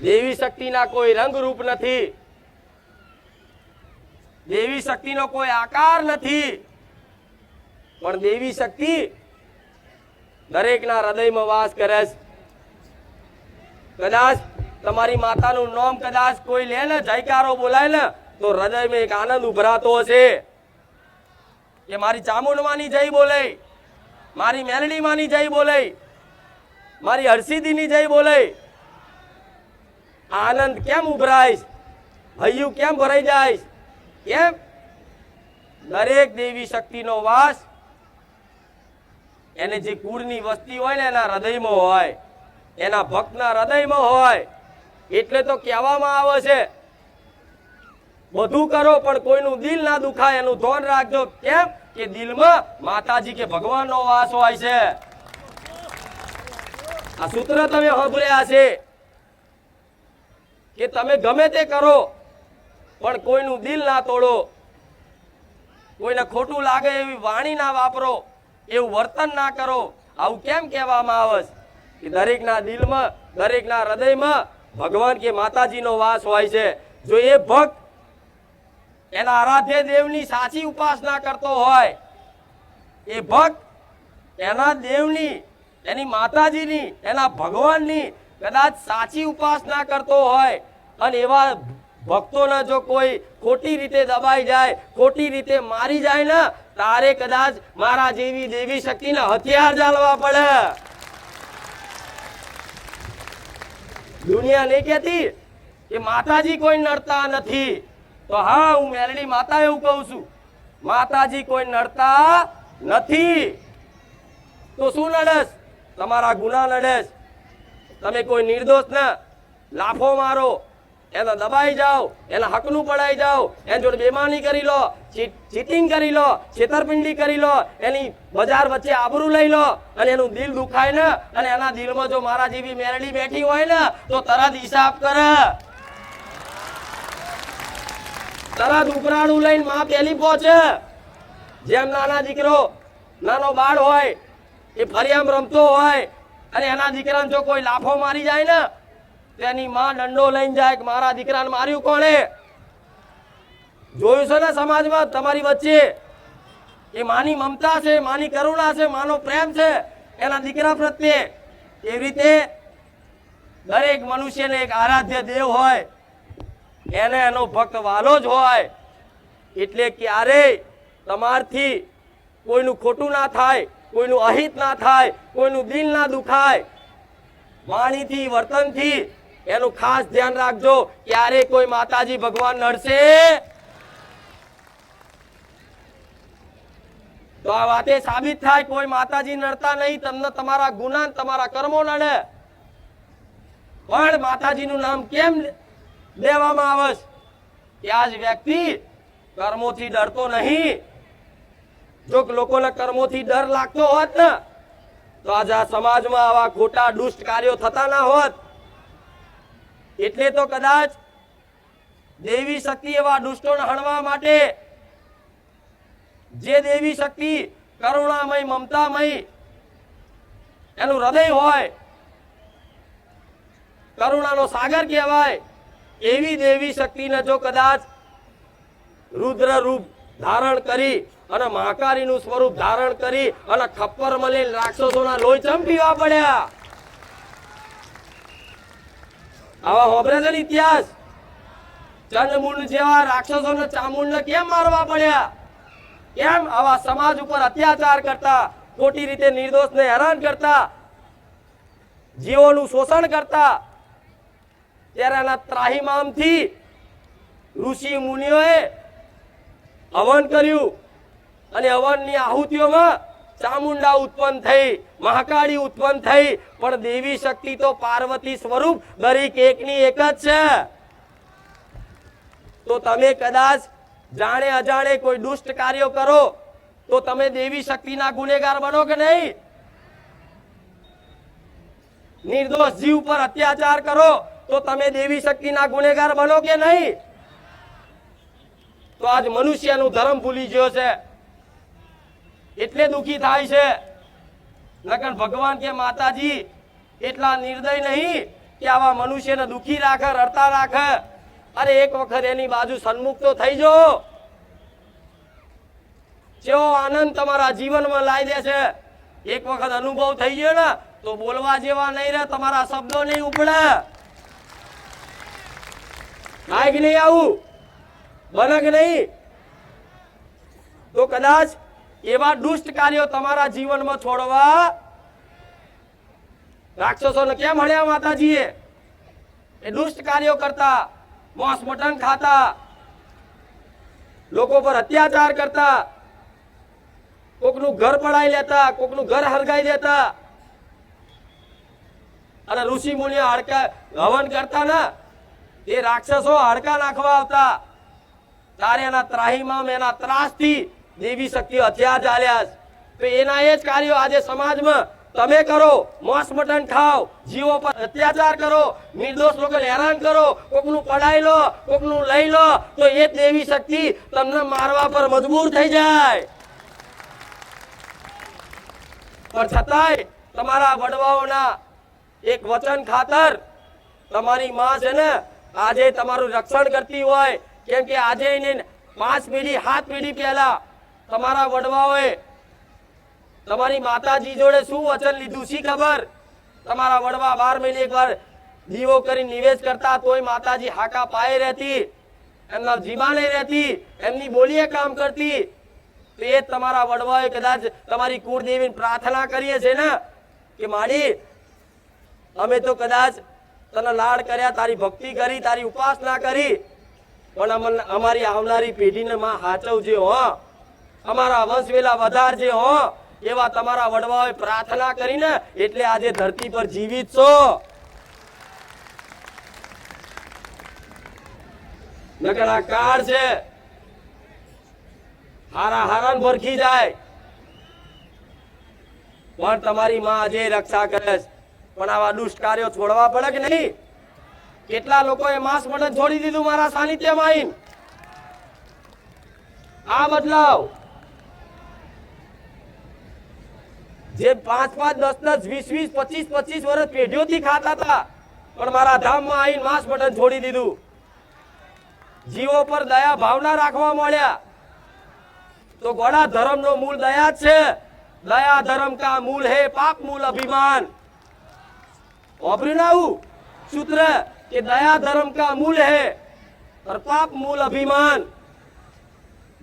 દેવી શક્તિના કોઈ રંગ રૂપ નથી, દેવી શક્તિનો કોઈ આકાર નથી, પણ દેવી શક્તિ દરેકના હૃદયમાં વાસ કરે છે. કદાચ તમારી માતાનું નામ કદાચ કોઈ લે ને, જયકારો બોલાય ને, તો હૃદયમાં એક આનંદ ઉભરાતો હશે કે મારી ચામુંડમાની જય બોલે, મારી મેલડીમાંની જય બોલે, મારી હરસિદ્ધિની જય બોલે. આનંદ કેમ ઉભરાય, હૈયું કેમ ભરાઈ જાય? કેમ? દરેક દેવી શક્તિનો વાસ એને જે કુળની વસ્તી હોય ને એના હૃદયમાં હોય, એના ભક્તના હૃદયમાં હોય. એટલે તો કહેવામાં આવે છે બધું કરો પણ કોઈનું દિલ ના દુખાય, એનું ધ્યાન રાખજો. કેમ કે દિલમાં માતાજી કે ભગવાનનો વાસ હોય છે. આ સૂત્ર તમે સાંભળ્યા છે કે તમે ગમે તે કરો પણ કોઈનું દિલ ના તોડો, કોઈને ખોટું લાગે એવી વાણી ના વાપરો, એવું વર્તન ના કરો. આવું કેમ કહેવામાં આવે છે કે દરેકના દિલમાં, દરેકના હૃદયમાં ભગવાન કે માતાજીનો વાસ હોય છે. જો એ ભક્ત એના આરાધ્ય દેવની સાચી ઉપાસના કરતો હોય, એ ભક્ત એના દેવની, એની માતાજીની, એના ભગવાનની કદાચ સાચી ઉપાસના કરતો હોય અને એવા ભક્તોને જો કોઈ ખોટી રીતે દબાઈ જાય, ખોટી રીતે મારી જાય ને, તારે કદાચ મારા જેવી દેવી શક્તિને હથિયાર ચાલવા પડે. દુનિયા નહીં કહેતી કે માતાજી કોઈ નડતા નથી, તો હા, હું મેલડી માતા એવું કહું છું, માતાજી કોઈ નડતા નથી. તો શું નડેસ? તમારા ગુના નડેસ. તમે કોઈ નિર્દોષને લાફો મારો, એને દબાઈ જાઓ, એના હકનું પડાઈ જાઓ, એની જોડે બેમાની કરી લો, ચીટિંગ કરી લો, છેતરપિંડી કરી લો, એની બજાર વચ્ચે આબરૂ લઈ લો અને એનું દિલ દુખાય ને, અને એના દિલમાં જો મારા જેવી મેરડી બેઠી હોય ને, તો તરત હિસાબ કરે. તરત ઉપરાણું લઈને માં પેલી પહોંચે. જેમ નાના દીકરો, નાનો બાળ હોય, એ ફરિયામ રમતો હોય અને એના દીકરાને જો કોઈ લાફો મારી જાય ને, તેની માં દંડો લઈને જાય કે મારા દીકરાને માર્યું કોણે? જોયું છે ને સમાજમાં તમારી વચ્ચે? એ માની મમતા છે, માની કરુણા છે, માનો પ્રેમ છે એના દીકરા પ્રત્યે. એવી રીતે દરેક મનુષ્યને એક આરાધ્ય દેવ હોય, એને એનો ભક્ત વાલો જ હોય. એટલે ક્યારેય તમારથી કોઈનું ખોટું ના થાય, કોઈનું અહિત ના થાય, કોઈનું દિલ ના દુખાય. વાણીથી, વર્તનથી એનું ખાસ ધ્યાન રાખજો. ક્યારે કોઈ માતાજી ભગવાન નડશે તો આ વાતે સાબિત થાય કોઈ માતાજી નડતા નહીં. તમને તમારા ગુના, તમારા કર્મો નડે. પણ માતાજીનું નામ કેમ દેવામાં આવે કે આજ વ્યક્તિ કર્મોથી ડરતો નહીં. જો લોકોને કર્મોથી ડર લાગતો હોત ને, તો આજે આ સમાજમાં આવા ખોટા દુષ્ટ કાર્યો થતા ના હોત. એટલે તો કદાચ દેવી શક્તિ એવા દુષ્ટોને હણવા માટે, જે દેવી શક્તિ કરુણામય, મમતામય એનું હૃદય હોય, કરુણાનો સાગર કહેવાય, એવી દેવી શક્તિને જો કદાચ રુદ્ર રૂપ ધારણ કરી અને મહાકાળીનું સ્વરૂપ ધારણ કરી અને ખપ્પર મળી રાક્ષસોના લોહી ચંપીવા પડ્યા. આવા હોબરે છે ઇતિહાસ. ચંડમુંડ જેવા રાક્ષસોને ચામુંડને કેમ મારવા પડ્યા? કેમ આવા સમાજ ઉપર અત્યાચાર કરતા, ખોટી રીતે નિર્દોષને હેરાન કરતા, જીવોનું શોષણ કરતા? ત્યારે એના ત્રાહિમામથી ઋષિ મુનિઓએ હવન કર્યું અને હવનની આહુતિઓમાં ચામુંડા ઉત્પન્ન થઈ, મહાકાળી ઉત્પન્ન થઈ. પણ દેવી શક્તિ તો પાર્વતી સ્વરૂપ દરેક એકની એક જ છે. તો તમે કદાચ જાણે અજાણે કોઈ દુષ્ટ કાર્યો કરો તો તમે દેવી શક્તિના ગુનેગાર બનો કે નહીં? નિર્દોષ જીવ પર અત્યાચાર કરો તો તમે દેવી શક્તિના ગુનેગાર બનો કે નહીં? તો આજ મનુષ્યનું ધર્મ ભૂલી ગયો છે, એટલે દુખી થાય છે. નકર ભગવાન કે માતાજી એટલા નિર્દય નહીં કે આવા મનુષ્યને દુખી રાખે, રડતા રાખે. અરે એક વખત એની બાજુ સન્મુખ તો થઈ જાઓ. જેવો આનંદ તમારા જીવનમાં લાવી દે છે, એક વખત અનુભવ થઈ ગયો ને, તો બોલવા જેવા નહીં રહે, તમારા શબ્દો નહીં ઉપડે. થાય કે નહીં? આવું બને કે નહીં? તો કદાચ એવા દુષ્ટ કાર્યો તમારા જીવનમાં છોડવા રાક્ષસોને કેમ હણ્યા માતાજીએ? એ દુષ્ટ કાર્યો કરતા, માંસ મટન ખાતા, લોકો પર અત્યાચાર કરતા, કોકનું ઘર પડાઈ લેતા, કોકનું ઘર હરગાઈ દેતા. અને ઋષિ મુનિઓ હાડકા હવન કરતા ને, એ રાક્ષસો હાડકા નાખવા આવતા. તારે એના ત્રાહીમામ, એના ત્રાસથી દેવી શક્તિ હથિયાર ચાલ્યા. તો એના એ જ કાર્યો આજે સમાજમાં તમે કરો. માંસ મટન ખાઓ, જીવો પર અત્યાચાર કરો, નિર્દોષ લોકોને હેરાન કરો, કોકનું પડાઈ લો, કોકનું લઈ લો, તો એ જ દેવી શક્તિ તમને મારવા પર મજબૂર થઈ જાય. પણ છતાંય તમારા વડવાઓના એક વચન ખાતર તમારી માં છે ને આજે તમારું રક્ષણ કરતી હોય, કેમ કે આજે એને 5 પેઢી 7 પેઢી પહેલા તમારા વડવાઓએ તમારી માતાજી જોડે શું વચન લીધું શી ખબર? તમારા વડવા 12 મહિને એકવાર દીવો કરી નિવેશ કરતા તોય માતાજી હાકા પાયે રહેતી, એમના જીમાને રહેતી, એમની બોલીએ કામ કરતી. તો એ તમારા વડવાએ કદાચ તમારી કુળદેવીને પ્રાર્થના કરીએ છે ને કે માડી અમે તો કદાચ તને લાડ કર્યા, તારી ભક્તિ કરી, તારી ઉપાસના કરી, પણ અમારી આવનારી પેઢીને માં હાચવજે હો, અમારા વંશવેલા વધારજે હો, એવા તમારા વડવાઓએ પ્રાર્થના કરીને એટલે આજે ધરતી પર જીવિત છો. નકર આ કાળ છે હારા હારાન ભરખી જાય, પણ તમારી માં આજે રક્ષા કરે છે. પણ આવા દુષ્ટ કાર્યો છોડવા પડે કે નહીં? કેટલા લોકોએ માંસ મટન છોડી દીધું મારા સાનિધ્યમાં આવીને. આ બદલાવ જે 5-5, 10-10, 20-20, 25-25 વર્ષ પેઢીઓથી ખાતા હતા, પણ મારા ધામમાં આવીને માંસ મટન છોડી દીધું. જીવો પર દયા ભાવના રાખવા મળ્યા. તો ગોળા ધર્મનો મૂળ દયા જ છે. દયા ધર્મ કા મૂળ હે પાપ મૂળ અભિમાન. વાપર્યું ના આવું સૂત્ર કે દયા ધર્મ કા મૂળ હે और પાપ મૂળ અભિમાન.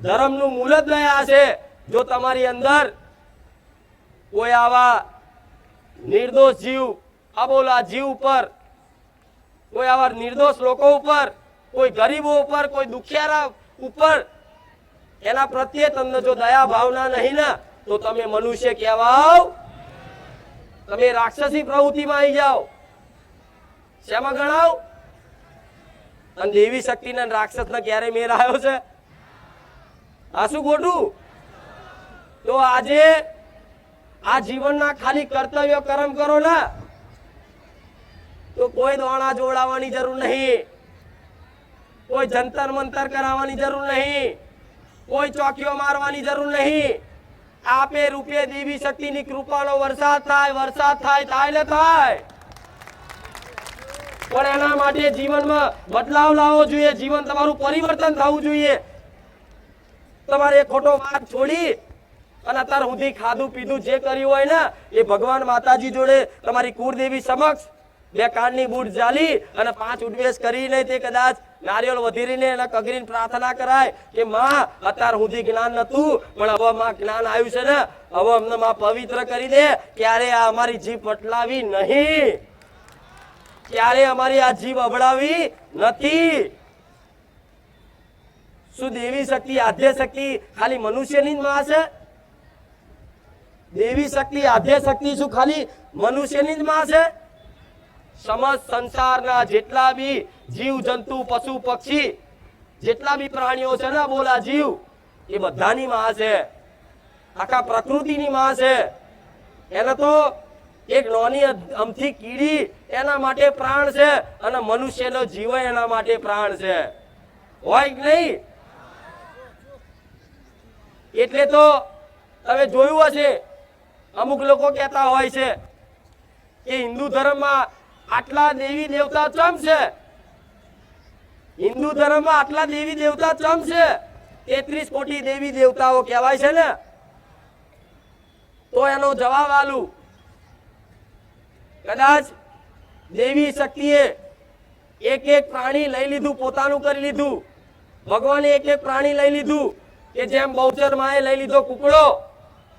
ધર્મનું મૂળ જ દયા છે. જો તમારી અંદર કોઈ આવા નિર્દોષ જીવ, અબોલા જીવ ઉપર, કોઈ આવા નિર્દોષ લોકો ઉપર, કોઈ ગરીબો ઉપર, કોઈ દુખિયારા ઉપર એના પ્રત્યે તમને જો દયા ભાવના નહીં ને તો તમે મનુષ્ય કહેવાઓ, તમે રાક્ષસી પ્રવૃત્તિમાં આવી જાઓ. શેમાં ગણાવ? અને દેવી શક્તિને રાક્ષસને ક્યારે મેર આવ્યો છે? આ શું ખોટું? તો આજે આ જીવનના ખાલી કર્તવ્ય કર્મ કરો ને તો કોઈ દોણા જોડાવાની જરૂર નહીં, કોઈ જંતર મંતર કરાવવાની જરૂર નહીં, કોઈ ચોકીઓ મારવાની જરૂર નહીં. આપે રૂપે દેવી શક્તિની કૃપાનો વરસાદ થાય, વરસાદ થાય, થાય ને થાય. પણ એના માટે જીવનમાં બદલાવ લાવવો જોઈએ, જીવન તમારું પરિવર્તન થવું જોઈએ. તમારે ખોટો વાત છોડી અને અત્યાર સુધી ખાધું પીધું જે કર્યું હોય ને એ ભગવાન માતાજી જોડે તમારી કુળદેવી સમક્ષ 2 કાનની બૂટ જાલી અને 5 ઉડવેશ કરીને તે કદાચ નારિયેળ વધીરીને અને કગરીને પ્રાર્થના કરાય કે માં અત્યાર સુધી જ્ઞાન નતું પણ હવે માં જ્ઞાન આવ્યું છે ને, હવે અમને માં પવિત્ર કરી દે. ક્યારે આ અમારી જીભ પટલાવી નહીં, ક્યારે અમારી આ જીભ અબડાવી નથી. શું દેવી શક્તિ, આદ્ય શક્તિ ખાલી મનુષ્યની જ માં છે? દેવી શક્તિ, આદ્ય શક્તિ શું ખાલી મનુષ્યની જ માં છે? સમસ્ત સંસારના જેટલા બી જીવ જંતુ, પશુ પક્ષી, જેટલા બી પ્રાણીઓ છે ને બોલા જીવ, એ બધાની માં છે. આખા પ્રકૃતિની માં છે. એને તો એક નાની અમથી કીડી એના માટે પ્રાણ છે અને મનુષ્યનો જીવ એના માટે પ્રાણ છે. હોય કે નહીં? એટલે તો તમે જોયું હશે અમુક લોકો કહેતા હોય છે કે હિન્દુ ધર્મમાં આટલા દેવી દેવતા ચમ છે, હિન્દુ ધર્મમાં આટલા દેવી દેવતા ચમ છે? 33 કોટી દેવી દેવતાઓ કહેવાય છે ને. તો એનો જવાબ આલું, કદાચ દેવી શક્તિએ એક એક પ્રાણી લઈ લીધું, પોતાનું કરી લીધું. ભગવાને એક એક પ્રાણી લઈ લીધું કે જેમ બહુચર માએ લઈ લીધો કુકડો,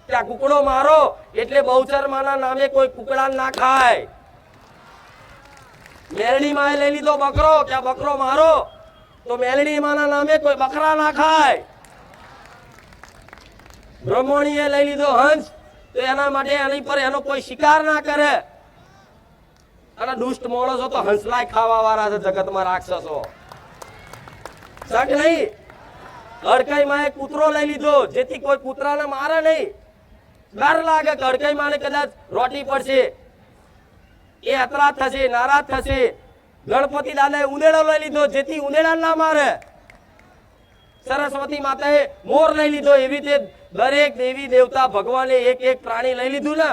કે આ કુકડો મારો એટલે બહુચર માના નામે કોઈ કુકડા ના ખાય. મેલડી માએ લઈ લીધો બકરો, કે આ બકરો મારો તો મેલડી માના નામે કોઈ બકરા ના ખાય. બ્રહ્મણીએ લઈ લીધો હંસ તો એના માટે એની પર એનો કોઈ શિકાર ના કરે. અને દુષ્ટ માણસો તો હંસલાય ખાવા વાળા છે જગતમાં, રાક્ષસો. શક નહીં? હડકાઈ માં એક કૂતરો લઈ લીધો જેથી કોઈ કૂતરાને મારે નહીં. ડર લાગે કે હડકાઈ માને કદાચ રોટી પડશે, એ અથડાત થશે, નારાજ થશે. ગણપતિ દાદાએ ઉંદેડો લઈ લીધો જેથી ઉંદેડા ના મારે. સરસ્વતી માતાએ મોર લઈ લીધો. એવી રીતે દરેક દેવી દેવતા ભગવાને એક એક પ્રાણી લઈ લીધું ને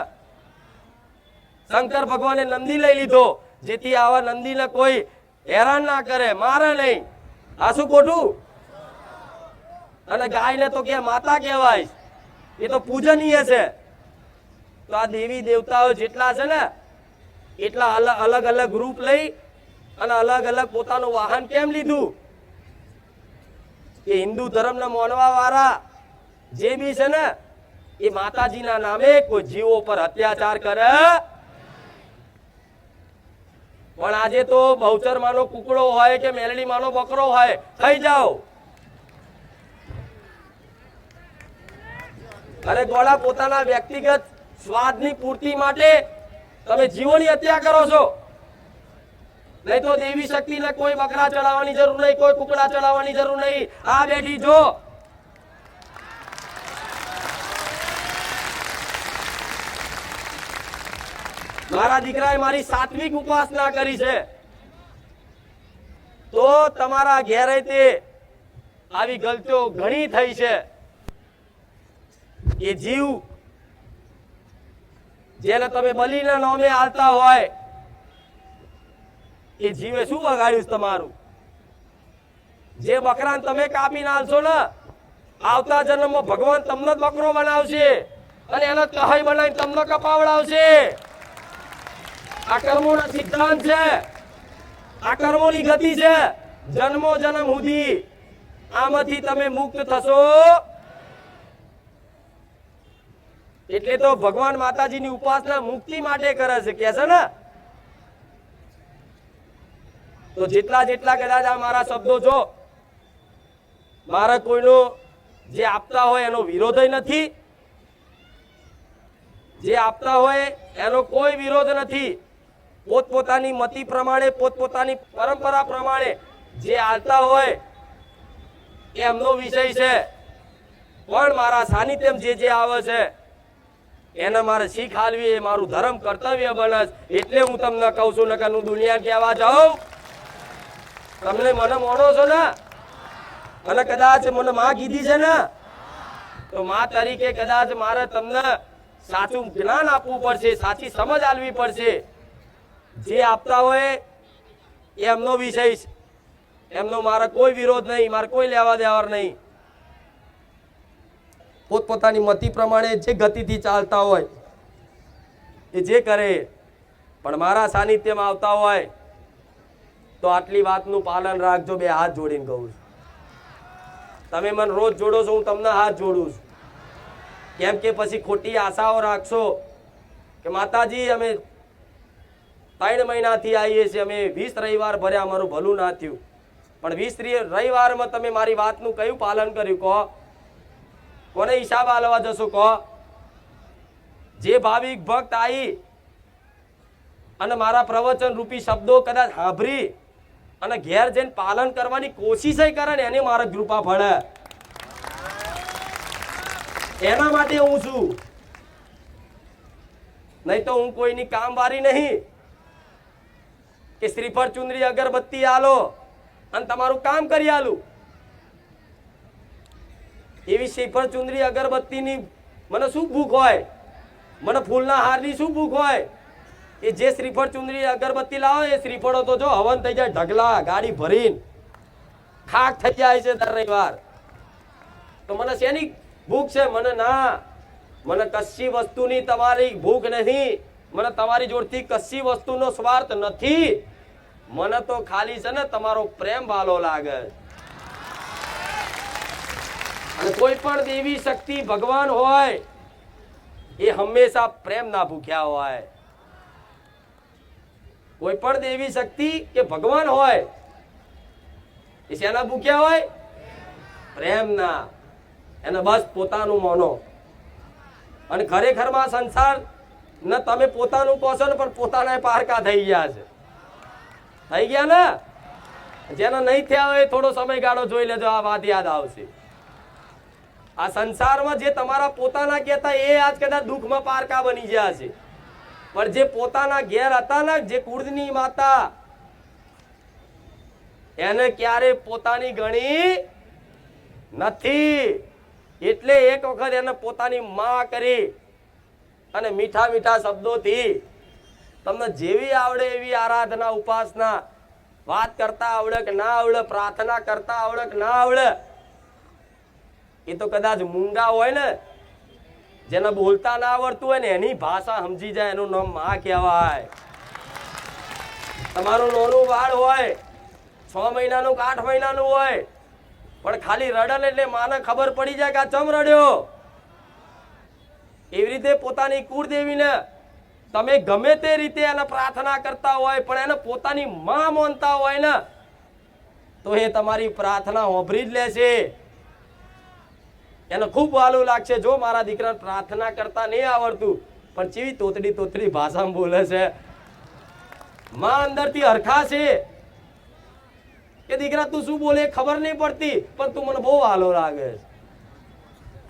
શંકર ભગવાને નંદી લઈ લીધો જેથી આવા નંદીને કોઈ હેરાન ના કરે, મારે નહીં. આ શું ખોટું? અને ગાયને તો કે માતા કહેવાય, એ તો પૂજનીય છે. તો આ દેવી દેવતાઓ જેટલા છે ને એટલા અલગ અલગ રૂપ લઈ અને અલગ અલગ પોતાનું વાહન કેમ લીધું? કે હિન્દુ ધર્મના માનવા વાળા જે બી છે ને એ માતાજીના નામે કોઈ જીવો પર અત્યાચાર કરે. પણ આજે તો બહુચર માનો કુકડો હોય કે મેલડી માનો બકરો હોય, થઈ જાઓ. અને ગોળા પોતાના વ્યક્તિગત સ્વાદની પૂર્તિ માટે તમે જીવોની હત્યા કરો છો. નહીં તો દેવી શક્તિને કોઈ બકરા ચડાવવાની જરૂર નહીં, કોઈ કુકડા ચડાવવાની જરૂર નહીં. આ બેઠી જો મારા દીકરાએ મારી સાત્વિક ઉપાસના કરી છે, તો તમારા ઘેરે તે આવી ગલતીઓ ઘણી થઈ છે. એ જીવ જેને તમે બલિના નામે આલતા હોય એ જીવે શું બગાડ્યું તમારું? જે બકરાને તમે કાપીને આલશો ને આવતા જન્મમાં ભગવાન તમને જ બકરો બનાવશે અને એનો કહાઈ બનાવીને તમને કપાવડાવશે. આ કર્મોના સિદ્ધાંત છે, આ કર્મોની ગતિ છે. જન્મો જન્મ સુધી આમાંથી તમે મુક્ત થશો. એટલે તો ભગવાન માતાજીની ઉપાસના મુક્તિ માટે કરે છે, કે છે ને. તો જેટલા જેટલા કદાચ આ મારા શબ્દો જો મારા કોઈનો જે આપતા હોય એનો વિરોધ નથી, જે આપતા હોય એનો કોઈ વિરોધ નથી. પોતપોતાની મતિ પ્રમાણે પોતપોતાની પરંપરા પ્રમાણે જે આલતા હોય એમનો વિષય છે. પણ મારા સાનિધ્યમ જે આવે છે એને મારે શીખ આલવી, એ મારું ધર્મ કર્તવ્ય બને. એટલે હું તમને કહું છું, નકર હું દુનિયા કહેવા જાઉં. તમને મને માનો છો ને, અને કદાચ મને માં કીધી છે ને, તો માં તરીકે કદાચ મારે તમને સાચું જ્ઞાન આપવું પડશે, સાચી સમજ આલવી પડશે. જે આપતા હોય એમનો વિષય છે, એમનો મારે કોઈ વિરોધ નહીં, મારે કોઈ લેવા દેવા નહીં. પોતપોતાની મતિ પ્રમાણે જે ગતિથી ચાલતા હોય એ જે કરે. પણ મારા સાનિધ્યમાં આવતા હોય તો આટલી વાતનું પાલન રાખજો. બે હાથ જોડીને કહું છું. તમે મને રોજ જોડો છો, હું તમને હાથ જોડું છું. કેમ કે પછી ખોટી આશાઓ રાખશો કે માતાજી અમે 3 મહિનાથી આવીએ છીએ, અમે 20 રવિવાર ભર્યા, અમારું ભલું ના થયું. પણ 20 રવિવારમાં તમે મારી વાતનું કયું પાલન કર્યું? કહો, કોને હિસાબ આલવા જશો? કહો. જે ભાવિક ભક્ત આવી અને મારા પ્રવચન રૂપી શબ્દો કદાચ સાંભળી અને ઘેર જઈને પાલન કરવાની કોશિશ કરે ને એને મારા કૃપા ભળે. એના માટે હું છું. નહીં તો હું કોઈની કામવારી નહીં કે શ્રીફળ ચુંદડી અગરબત્તી આલો અને તમારું કામ કરી આલું. એવી શ્રીફળ ચુંદડી અગરબત્તીની મને શું ભૂખ હોય? મને ફૂલના હારની શું ભૂખ હોય? એ જે શ્રીફળ ચુંદડી અગરબત્તી લાવો એ શ્રીફળો તો જો હવન થઈ જાય, ઢગલા ગાડી ભરીને ખાક થઈ જાય છે દર રવિવાર. તો મને શેની ભૂખ છે? મને ના, મને કશી વસ્તુની તમારી ભૂખ નથી. મને તમારી જોડથી કશી વસ્તુનો સ્વાર્થ નથી. મને તો ખાલી છે ને તમારો પ્રેમ ભાલો લાગે. અને કોઈ પણ દેવી શક્તિ ભગવાન હોય એ હંમેશા પ્રેમ ના ભૂખ્યા હોય. કોઈ પણ દેવી શક્તિ કે ભગવાન હોય એ શેના ભૂખ્યા હોય? પ્રેમ ના. એને બસ પોતાનું માનો. અને ખરેખરમાં સંસાર ને તમે પોતાનું કહો છો ને, પણ પોતાના પારકા થઈ ગયા છે. થઈ ગયા ને? જેને નહીં થયા હોય થોડો સમયગાળો જોઈ લેજો, આ વાત યાદ આવશે. આ સંસારમાં જે તમારા પોતાના કહેતા એ આજ કદાચ દુઃખમાં પારકા બની ગયા છે. પણ જે પોતાના ઘેર હતા ને, જે કુળની માતા, એને ક્યારે પોતાની ગણી નથી. એટલે એક વખત એને પોતાની માં કરી અને મીઠા મીઠા શબ્દોથી તમને જેવી આવડે એવી આરાધના ઉપાસના વાત કરતા આવડે કે ના આવડે, પ્રાર્થના કરતા આવડે કે ના આવડે, એ તો કદાચ મૂંગા હોય ને, જેને બોલતા ના આવડતું હોય ને એની ભાષા સમજી જાય, એનું નામ માં કહેવાય. તમારું નાનું બાળ હોય, 6 મહિનાનું કે 8 મહિનાનું હોય, પણ ખાલી રડે એટલે માને ખબર પડી જાય કે આ ચમ રડ્યો. એવી રીતે પોતાની કુળદેવીને તમે ગમે તે રીતે એને પ્રાર્થના કરતા હોય પણ એને પોતાની માં માનતા હોય ને, તો એ તમારી પ્રાર્થના હોભરી જ લેશે. એને ખૂબ વાલું લાગશે. જો મારા દીકરાને પ્રાર્થના કરતા નહીં આવડતું પણ ચેવી તોતડી તોતડી ભાષામાં બોલે છે, માં અંદરથી હરખાશે કે દીકરા તું શું બોલે ખબર નહીં પડતી પણ તું મને બહુ વાલો લાગે.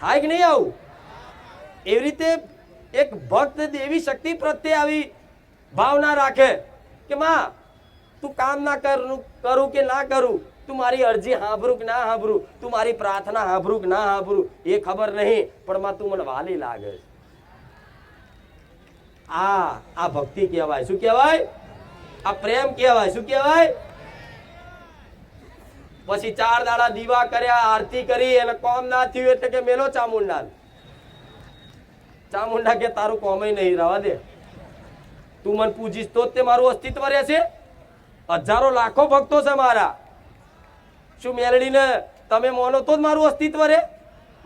થાય કે નહીં આવું? એવી રીતે એક ભક્ત દેવી શક્તિ પ્રત્યે આવી ભાવના રાખે કે માં તું કામ ના કરું કે ના કરું, તું મારી અરજી સાંભળું કે ના સાંભળું, તું મારી પ્રાર્થના સાંભળું કે ના સાંભળું એ ખબર નહીં પણ માં તું મને વાલી લાગે. આ ભક્તિ કહેવાય. શું કહેવાય? આ પ્રેમ કહેવાય. શું કહેવાય? પછી 4 દાડા દીવા કર્યા, આરતી કરી, અને કોમ ના થયું એટલે કે મેલો ચામુંડા. ચામુંડા કે તારું કોમ નહીં, રહેવા દે, તું મને પૂજીશ તો જ તે મારું અસ્તિત્વ રહેશે. હજારો લાખો ભક્તો છે મારા, શું મેલડીને તમે માનો તો જ મારું અસ્તિત્વ રહે?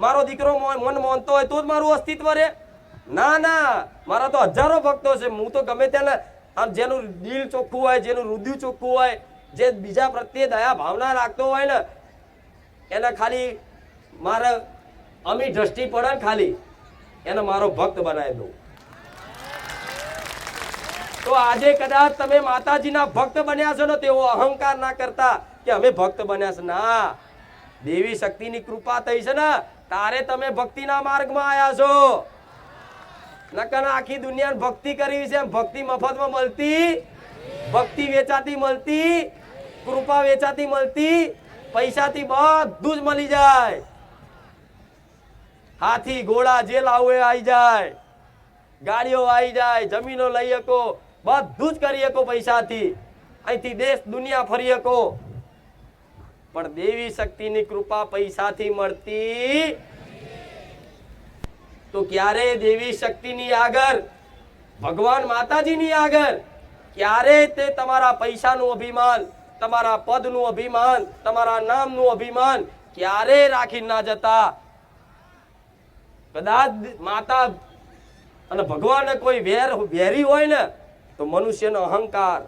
મારો દીકરો મન માનતો હોય તો જ મારું અસ્તિત્વ રહે? ના ના, મારા તો હજારો ભક્તો છે. હું તો ગમે તેને જેનું દિલ ચોખ્ખું હોય, જેનું હૃદય ચોખ્ખું હોય, જે બીજા પ્રત્યે દયા ભાવના રાખતો હોય ને, એને ખાલી મારે અમી દ્રષ્ટિ પડે ને ખાલી એને મારો ભક્ત બનાવી દઉં. તો આજે કદાચ તમે માતાજીના ભક્ત બન્યા છો ને, તેવો અહંકાર ના કરતા કે અમે ભક્ત બન્યા છે. ના, દેવી શક્તિની કૃપા થઈ છે ને તારે તમે ભક્તિના માર્ગમાં આવ્યા છો. નકર આખી દુનિયાને ભક્તિ કરવી છે, ભક્તિ મફતમાં મળતી, ભક્તિ વેચાતી મળતી, કૃપા વેચાતી મળતી, પૈસાથી બધું જ મળી જાય. હાથી ઘોડા જે લાવો એ આવી જાય, ગાડીઓ આવી જાય, જમીનો લઈ શકો, બધું જ કરી શકો પૈસાથી, અહીંથી દેશ દુનિયા ફરી શકો. પણ દેવી શક્તિની કૃપા પૈસાથી મળતી તો ક્યારે દેવી શક્તિની આગળ, ભગવાન માતાજીની આગળ ક્યારે તે તમારા પૈસાનું અભિમાન, તમારા પદનું અભિમાન, તમારા નામનું અભિમાન ક્યારે રાખી ના જતા. કદાચ માતા અને ભગવાન કોઈ વેરી હોય ને તો મનુષ્યનો અહંકાર,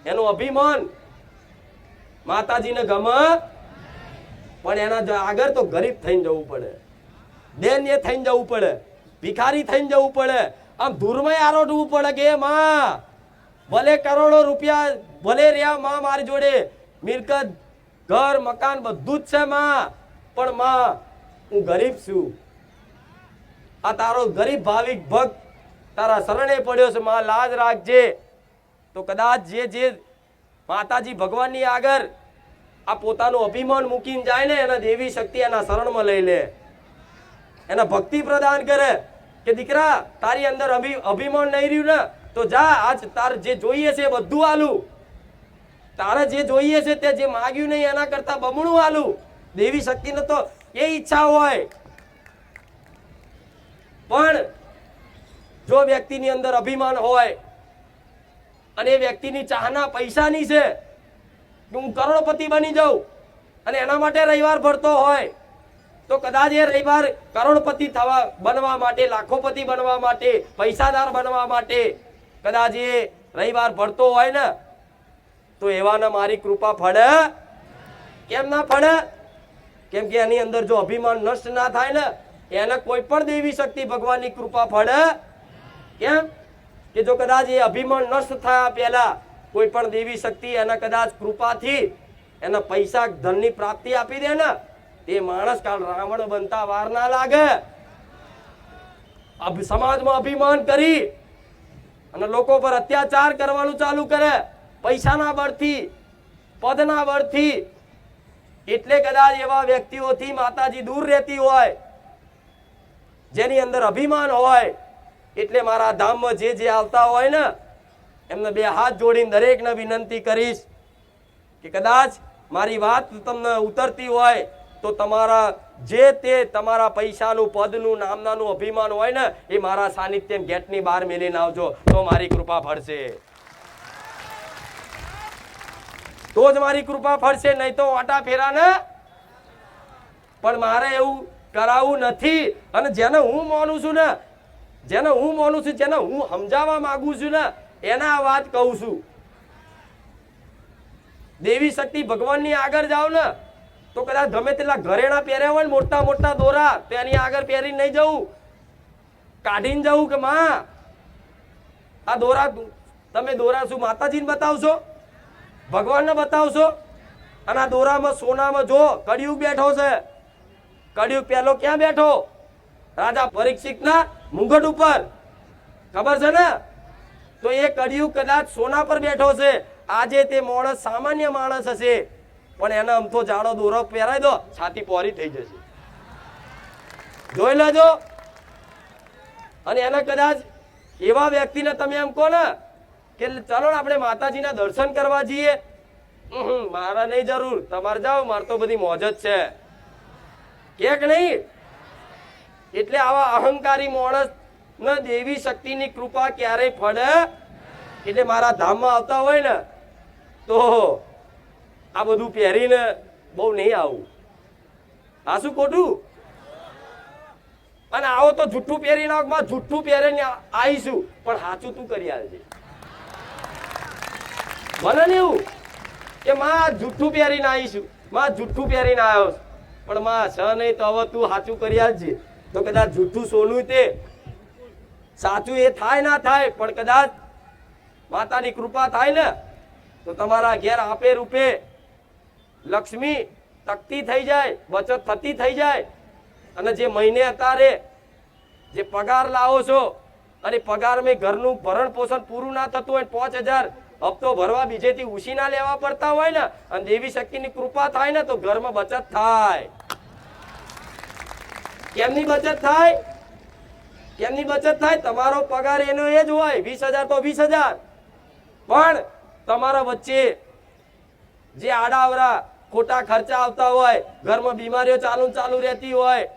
એનું અભિમાન માતાજીને ગમે પણ એના આગળ તો ગરીબ થઈને જવું પડે, દૈન્ય થઈને જવું પડે, ભિખારી થઈને જવું પડે, આમ ધૂળમાં આરોટવું પડે કે માં ભલે કરોડો રૂપિયા ભલે રહ્યા માં મારી જોડે, મિલકત ઘર મકાન બધું જ છે માં, પણ માં હું ગરીબ છું. આ તારો ગરીબ ભાવિક ભક્ત તારા શરણે પડ્યો છે માં, લાજ રાખજે. તો કદાચ જે માતાજી ભગવાનની આગળ આ પોતાનું અભિમાન મૂકીને જાય ને, એના દેવી શક્તિ એના શરણમાં લઈ લે, એના ભક્તિ પ્રદાન કરે કે દીકરા તારી અંદર અભિમાન નહીં રહ્યું ને તો જા, આજ તાર જે જોઈએ છે બધું આલું, તારે જે જોઈએ છે તે જે માગ્યું નહીં એના કરતા બમણું આલું. દેવી શક્તિને તો એ ઈચ્છા હોય. પણ જો વ્યક્તિની અંદર અભિમાન હોય અને એ વ્યક્તિની ચાહના પૈસાની છે કે હું કરોડપતિ બની જાઉં અને એના માટે રવિવાર ભરતો હોય, તો કદાચ એ રવિવાર કરોડપતિ બનવા માટે, લાખોપતિ બનવા માટે, પૈસાદાર બનવા માટે કદાચ એ રવિવાર ભરતો હોય ને, તો એવાને મારી કૃપા ફળે? કેમ ના ફળે? કેમ કે એની અંદર જો અભિમાન નષ્ટ ના થાય ને, એને કોઈ પણ દેવી શક્તિ ભગવાનની કૃપા ફળે. કેમ કે જો કદાચ એ અભિમાન નષ્ટ થયા પહેલા કોઈ પણ દેવી શક્તિ એના કદાચ કૃપાથી એના પૈસા ધનની પ્રાપ્તિ આપી દે ને, તે માણસ કાલ રાવણ બનતા વાર ના લાગે. સમાજમાં અભિમાન કરી અને લોકો પર અત્યાચાર કરવાનું ચાલુ કરે પૈસાના બળથી, પદના બળથી. એટલે કદાચ એવા વ્યક્તિઓથી માતાજી દૂર રહેતી હોય, જેની અંદર અભિમાન હોય. એટલે મારા ધામમાં જે આવતા હોય ને એમને બે હાથ જોડીને દરેકને વિનંતી કરીશ કે કદાચ મારી વાત તમને ઉતરતી હોય તો તમારા જે તે તમારા પૈસાનું પદનું નામનાનું અભિમાન હોય ને એ મારા સાનિધ્યમ ગેટની બહાર મેલીને આવજો તો મારી કૃપા ફળશે, તો જ મારી કૃપા ફળશે, નહીં તો વાટા ફેરા ને. પણ મારે એવું કરાવવું નથી. અને જેને હું માનું છું ને, જેને હું માનું છું, જેને હું સમજાવવા માંગુ છું ને એના આ વાત કહું છું. દેવી શક્તિ ભગવાનની આગળ જાવ ને તો કદાચ ગમે તેટલા ઘરેણા પહેર્યા હોય ને મોટા મોટા દોરા તો એની આગળ પહેરી નહીં જવું, કાઢીને જવું કે માં આ દોરા તમે દોરા શું માતાજીને બતાવશો, ભગવાનને બતાવશો? અને આ દોરામાં સોનામાં જો કળિયુગ બેઠો છે. કળિયુગ પહેલો ક્યાં બેઠો? રાજા પરીક્ષિતના મુંગટ ઉપર, ખબર છે ને? તો એ કળિયુગ કદાચ સોના પર બેઠો છે. આજે તે માણસ સામાન્ય માણસ હશે પણ એને અમથો જાડો દોરો પહેરાવી દો છાતી પોરી થઈ જશે, જોઈ લેજો. અને એને કદાચ એવા વ્યક્તિને તમે એમ કહો ને કે ચાલો આપણે માતાજીના દર્શન કરવા જઈએ, મારા નહીં જરૂર, તમારે જાઓ, મારે તો બધી મોજ જ છે કે નહીં? એટલે આવા અહંકારી માણસ ને દેવી શક્તિની કૃપા ક્યારેય ફળે. એટલે મારા ધામમાં આવતા હોય ને તો આ બધું પહેરીને બહુ નહીં આવું. આ શું ખોટું? અને આવો તો જુઠ્ઠું પહેરીને આવ, જુઠ્ઠું પહેરીને આવીશું પણ સાચું તું કરી આવજે. મને ને એવું કે માં જુઠ્ઠું પહેરીને આવીશું, માં જુઠ્ઠું પહેરીને આવ્યો પણ માં છ નહીં તો હવે તું સાચું કરી આવજે. તો કદાચ જુઠ્ઠું સોનું તે સાચું એ થાય ના થાય પણ કદાચ માતાની કૃપા થાય ને તો તમારા ઘેર આપે રૂપે લક્ષ્મી તકતી થઈ જાય, બચત થતી થઈ જાય. અને જે મહિને અત્યારે જે પગાર લાવો છો અને પગાર મેં ઘરનું ભરણ પોષણ પૂરું ના થતું હોય, 5,000 હપ્તો ભરવા બીજેથી ઉછીના લેવા પડતા હોય ને અને દેવી શક્તિની કૃપા થાય ને તો ઘરમાં બચત થાય. કેમની બચત થાય? કેમની બચત થાય? તમારો પગાર એનો એ જ હોય, 20,000 તો 20,000. પણ તમારા વચ્ચે જે આડાવરા ખોટા ખર્ચા આવતા હોય, ઘરમાં બીમારીઓ ચાલુ રહેતી હોય,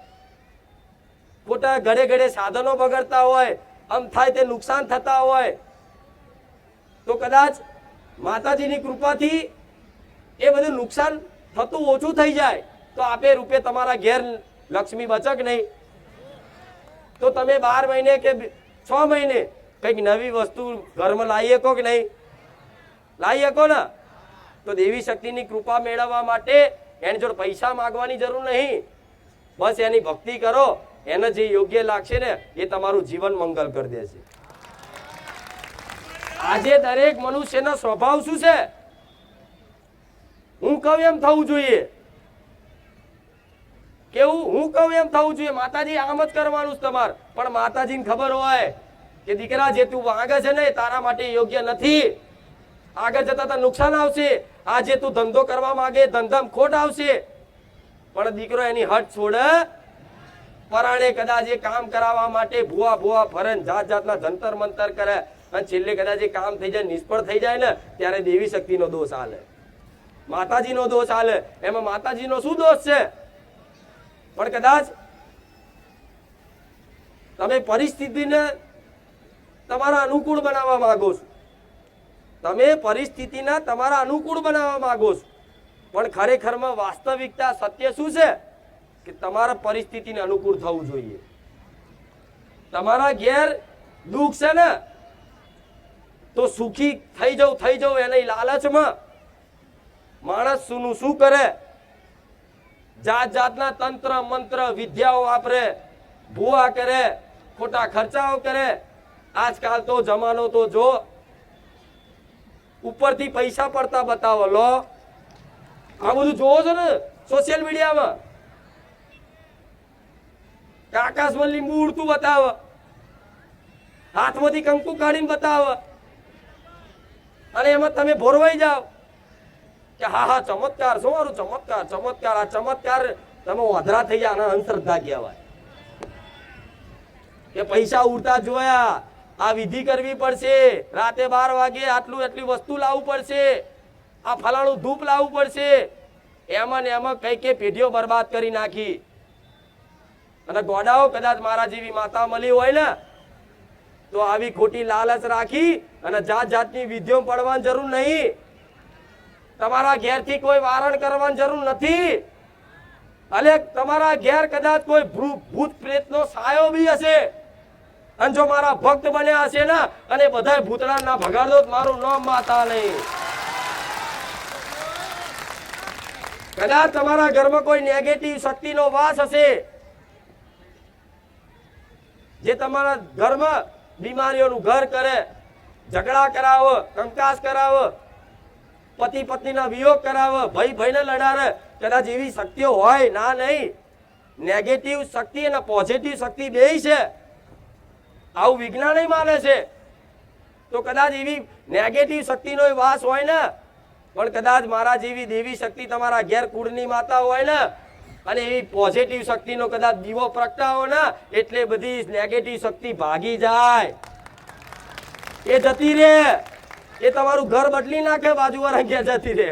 ખોટા ઘડે ઘડે સાધનો બગડતા હોય, આમ થાય તે નુકસાન થતા હોય, તો કદાચ માતાજીની કૃપાથી એ બધું નુકસાન થતું ઓછું થઈ જાય તો આપે રૂપે તમારા ઘેર લક્ષ્મી બચક નહીં. તો તમે 12 મહિને કે 6 મહિને કંઈક નવી વસ્તુ ઘરમાં લાવી શકો કે નહીં લાવી શકો ને? તો દેવી શક્તિની કૃપા મેળવવા માટે એની જોડે પૈસા માંગવાની જરૂર નહીં, બસ એની ભક્તિ કરો, એને જે યોગ્ય લાગશે ને એ તમારું જીવન મંગલ કરી દેશે. આજે દરેક મનુષ્યનો સ્વભાવ શું છે? હું કહું એમ થવું જોઈએ. કેવું? હું કહું એમ થવું જોઈએ. માતાજી આમ જ કરવાનું છે તમારે. પણ માતાજીને ખબર હોય કે દીકરા જે તું માંગે છે ને તારા માટે યોગ્ય નથી, આગળ જતા તો નુકસાન આવશે. આજે તું ધંધો કરવા માંગે ધંધામાં ખોટ આવશે પણ દીકરો એની હટ છોડે. પરાણે કદાચ એ કામ કરાવવા માટે ભૂવા ફરે, જાત જાતના જંતર મંતર કરે અને છેલ્લે કદાચ એ કામ થઈ જાય, નિષ્ફળ થઈ જાય ને ત્યારે દેવી શક્તિનો દોષ હાલે, માતાજીનો દોષ હાલે. એમાં માતાજીનો શું દોષ છે? પણ કદાચ તમે પરિસ્થિતિને તમારા અનુકૂળ બનાવવા માંગો છો, તમે પરિસ્થિતિના તમારા અનુકૂળ બનાવવા માંગો છો, પણ ખરેખરમાં વાસ્તવિકતા સત્ય શું છે કે તમારા પરિસ્થિતિને અનુકૂળ થવું જોઈએ. તમારા ઘેર દુઃખ છે ને તો સુખી થઈ જાવ એની લાલચમાં માણસ શું કરે? જાત જાતના તંત્ર મંત્ર વિદ્યાઓ વાપરે, ભૂવા કરે, ખોટા ખર્ચાઓ કરે. આજકાલ તો જમાનો તો જો ઉપરથી પૈસા પડતા બતાવો. લો આ બધું જોવો છો ને સોશિયલ મીડિયામાં, આકાશમાં લીંબુ ઉડતું બતાવે, હાથમાંથી કંકુ કાઢીને બતાવે અને એમાં તમે ભોરવાઈ જાઓ કે હા ચમત્કાર, શું મારું ચમત્કાર. આ ચમત્કાર તમે ઓધરા થઈ જાય, આના અંધશ્રદ્ધા કહેવાય. કે પૈસા ઉડતા જોયા, આ વિધિ કરવી પડશે, રાતે 12 વાગે એટલી વસ્તુ લાવવું પડશે, આ ફલાણું ધૂપ લાવવું પડશે, એમાં ને એમાં કઈ કઈ પેઢીઓ બરબાદ કરી નાખી. અને ગોડાઓ કદાચ મારા જેવી માતા મળી હોય ને તો આવી ખોટી લાલચ રાખી અને જાત જાતની વિધિઓ પડવાની જરૂર નહીં. તમારા ઘેરથી કોઈ વારણ કરવાની જરૂર નથી. અલે તમારા ઘેર કદાચ કોઈ ભૂત પ્રેતનો સાયો બી હશે અને જો મારા ભક્ત બન્યા હશે ને અને બધા ભૂતડા ના ભગાડો મારું નામ માતા નહીં. કદાચ તમારા ઘરમાં કોઈ નેગેટિવ શક્તિનો વાસ હશે જે તમારા ઘરમાં બીમારીઓનું ઘર કરે, ઝઘડા કરાવે, કંકાસ કરાવે, પતિ પત્નીના વિયોગ કરાવે, ભાઈ ભાઈને લડાવે, કદાચ એવી શક્તિઓ હોય ના નહીં. નેગેટિવ શક્તિ અને પોઝિટિવ શક્તિ બેય છે. આવું વિજ્ઞાન માને છે. તો કદાચ એવી નેગેટિવ શક્તિનો વાસ હોય ને પણ કદાચ મારા જેવી દેવી શક્તિ તમારા ઘેર કુળની માતા હોય ને અને એવી પોઝિટિવ શક્તિનો કદાચ દીવો પ્રગટાવો ને એટલે બધી નેગેટિવ શક્તિ ભાગી જાય, એ જતી રહે. એ તમારું ઘર બદલી નાખે, બાજુવાળા ઘેર જતી રહે,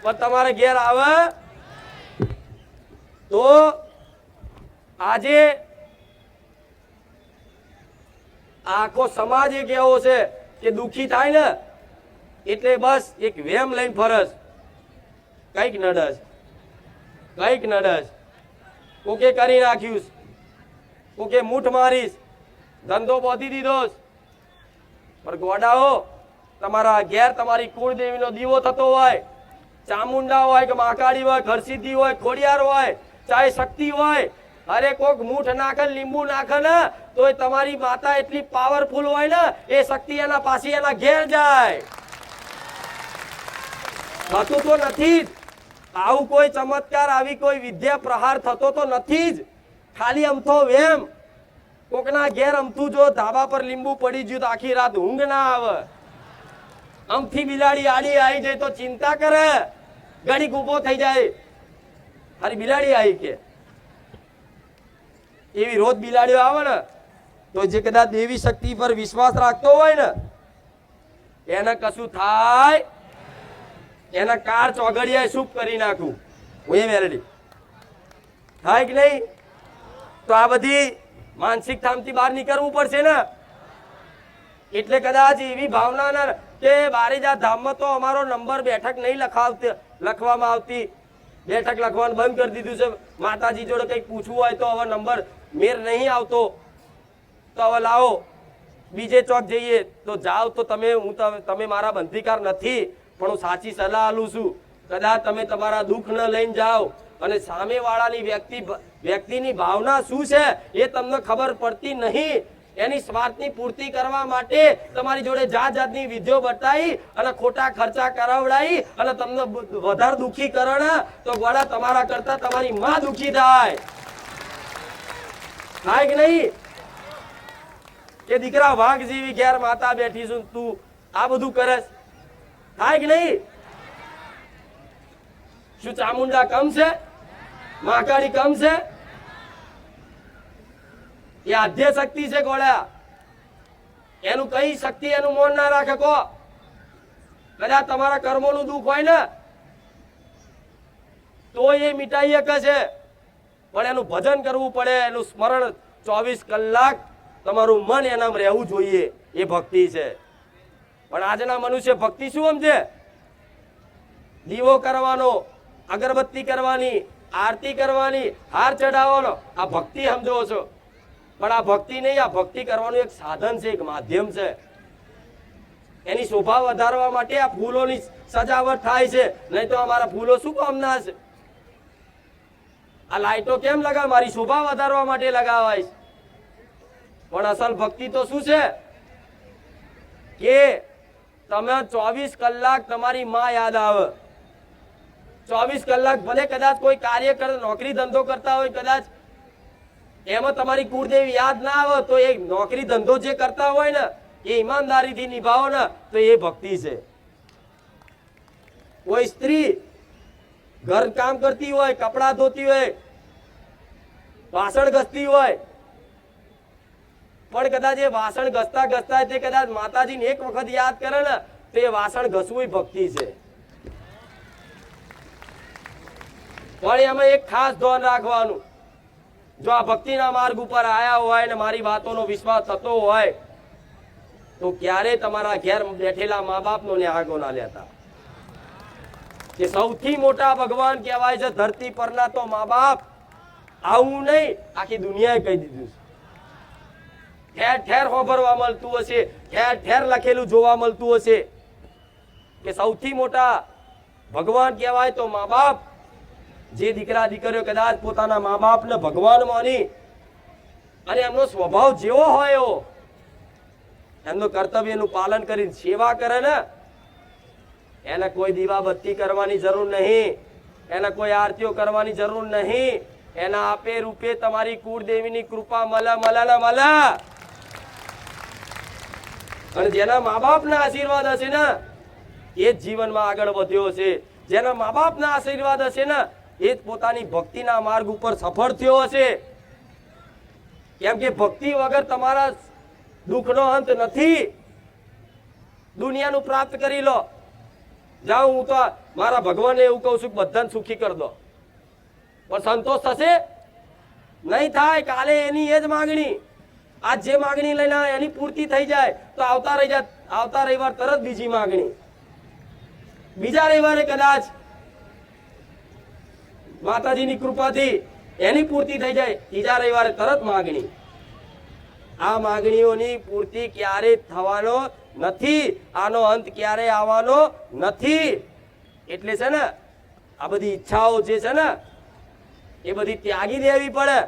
પણ તમારે ઘેર આવે તો આજે આખો સમાજ એક એવો છે કે દુખી થાય ને એટલે બસ એક વેમ લઈને ફરસ, કઈક નડસ, કઈક નડસ, કોકે કરી નાખ્યું, કોકે મૂઠ મારીશ, ધંધો બોધી દીધો. પણ ગોડાઓ તમારા ઘેર તમારી કુળદેવીનો દીવો થતો હોય, ચામુંડા હોય કે મહાકાળી હોય, ઘરસિદ્ધિ હોય, ખોડિયાર હોય, ચાહે શક્તિ હોય, અરે કોક મૂઠ નાખે, લીંબુ નાખે ને તો તમારી માતા એટલી પાવરફુલ હોય ને એ શક્તિ એના પાસે એના ઘેર જાય. થતું તો નથી જ આવું કોઈ ચમત્કાર, આવી કોઈ વિદ્યા પ્રહાર થતો તો નથી જ, ખાલી અમથો વેમ. કોકના ઘેર અમથું જો ધાબા પર લીંબુ પડી ગયું તો આખી રાત ઊંઘ ના આવે. અમથી બિલાડી આડી આવી જાય તો ચિંતા કરે, ઘડીક ઊભો થઈ જાય, અરે બિલાડી આવી કે. એવી રોજ બિલાડીઓ આવે ને તો જે કદાચ દેવી શક્તિ પર વિશ્વાસ રાખતો હોય ને એને કશું થાય, એના કાર ચોગડિયા શુભ કરી નાખું હું એ મેલેડી થાય કે નહીં. તો આ બધી માનસિકતામાંથી બહાર નીકળવું પડશે ને. એટલે કદાચ એવી ભાવના ના કે બારેજા ધામમાં તો અમારો નંબર બેઠક નહીં લખવામાં આવતી, બેઠક લખવાનું બંધ કરી દીધું છે. માતાજી જોડે કંઈક પૂછવું હોય તો હવે નંબર મેર નહીં આવતો, તો હવે લાવો બીજે ચોક જઈએ તો જાઓ. તો તમે મારા બંધીકાર નથી પણ હું સાચી સલાહ આલું છું. કદાચ તમે તમારા દુઃખ ન લઈને જાઓ અને સામેવાળાની વ્યક્તિની ભાવના શું છે એ તમને ખબર પડતી નહીં. એની સ્વાર્થની પૂર્તિ કરવા માટે તમારી જોડે જાત જાતની વિધિઓ બતાવી અને ખોટા ખર્ચા કરાવડાવી અને તમને વધારે દુઃખી કરે તો ગોળા તમારા કરતા તમારી માં દુઃખી થાય કે નહીં. કે દીકરા વાઘ જેવી ઘેર માતા બેઠી છું, તું આ બધું કરસ, થાય કે નહીં. શું ચામુંડા કમ છે? મહાકાળી કમ છે? એ આધ્ય શક્તિ છે ગોળા. એનું કઈ શક્તિ એનું મોન ના રાખે કો. કદાચ તમારા કર્મોનું દુઃખ હોય ને તો એ મિટાઈ શકે છે, પણ એનું ભજન કરવું પડે, એનું સ્મરણ 24 કલાક તમારું મન એનામાં રહેવું જોઈએ. એ ભક્તિ છે. પણ આજના મનુષ્ય ભક્તિ શું સમજે? દીવો કરવાનો, અગરબત્તી કરવાની, આરતી કરવાની, હાર ચડાવવાનો, આ ભક્તિ સમજો છો. પણ આ ભક્તિ નહીં, આ ભક્તિ કરવાનું એક સાધન છે, એક માધ્યમ છે. એની શોભા વધારવા માટે આ ફૂલોની સજાવટ થાય છે, નહીં તો અમારા ફૂલો શું કામના છે? આ લાઈટો કેમ લગાવ? મારી શોભા વધારવા માટે લગાવાય. પણ અસલ ભક્તિ તો શું છે કે તમે 24 કલાક તમારી માં યાદ આવે. 24 કલાક ભલે કદાચ કોઈ કાર્ય કરે, નોકરી ધંધો કરતા હોય, કદાચ એમાં તમારી કુળદેવી યાદ ના આવે તો એ નોકરી ધંધો જે કરતા હોય ને એ ઈમાનદારીથી નિભાવો ને તો એ ભક્તિ છે. કોઈ સ્ત્રી ઘર કામ કરતી હોય, કપડા ધોતી હોય, વાસણ ઘસતી હોય, પણ કદાચ એ વાસણ ઘસતા ઘસતા તે કદાચ માતાજીને એક વખત યાદ કરે ને તો એ વાસણ ઘસવું ભક્તિ છે. પણ એમાં એક ખાસ ધ્યાન રાખવાનું, જો આ ભક્તિના માર્ગ ઉપર આયા હોય ને મારી વાતોનો વિશ્વાસ થતો હોય તો ક્યારે તમારા ઘેર બેઠેલા મા બાપનો ન્યાગો ના લેતા. કે સૌથી મોટા ભગવાન કહેવાય છે ધરતી પરના તો મા બાપ. આવું નહીં આખી દુનિયાએ કહી દીધું છે. ઠેર ઠેર હોભરવા મળતું હશે, ઠેર ઠેર લખેલું જોવા મળતું હશે કે સૌથી મોટા ભગવાન કહેવાય તો મા બાપ. જે દીકરા દીકરીઓ કદાચ પોતાના મા બાપને ભગવાન માની અને એમનો સ્વભાવ જેવો હોય એવો એમનું કર્તવ્યનું પાલન કરીને સેવા કરે ને, એને કોઈ દીવાબત્તી કરવાની જરૂર નહીં, એને કોઈ આરતીઓ કરવાની જરૂર નહીં. એના આપે રૂપે તમારી કુળદેવીની કૃપા મળે મળે ને મળે. અને જેના મા બાપના આશીર્વાદ હશે ને એ જ જીવનમાં આગળ વધ્યો છે. જેના મા બાપના આશીર્વાદ હશે ને એ જ પોતાની ભક્તિના માર્ગ ઉપર સફળ થયો હશે. કેમ કે ભક્તિ વગર તમારા દુઃખનો અંત નથી. દુનિયાનું પ્રાપ્ત કરી લો, જાઓ હું તો મારા ભગવાનને એવું કહું છું કે બધાને સુખી કરી દો, પણ સંતોષ થશે નહીં થાય. કાલે એની એ જ માંગણી, આજ જે માંગણી લઈને એની પૂર્તિ થઈ જાય તો આવતા રવિવાર તરત બીજી માંગણી, બીજા રવિવારે કદાચ માતાજીની કૃપાથી એની પૂર્તિ થઈ જાય, ત્રીજા રવિવારે તરત માંગણી. આ માંગણીઓની પૂર્તિ ક્યારે થવાનો નથી, આનો અંત ક્યારે આવવાનો નથી. એટલે છે ને આ બધી ઈચ્છાઓ જે છે ને એ બધી ત્યાગી દેવી પડે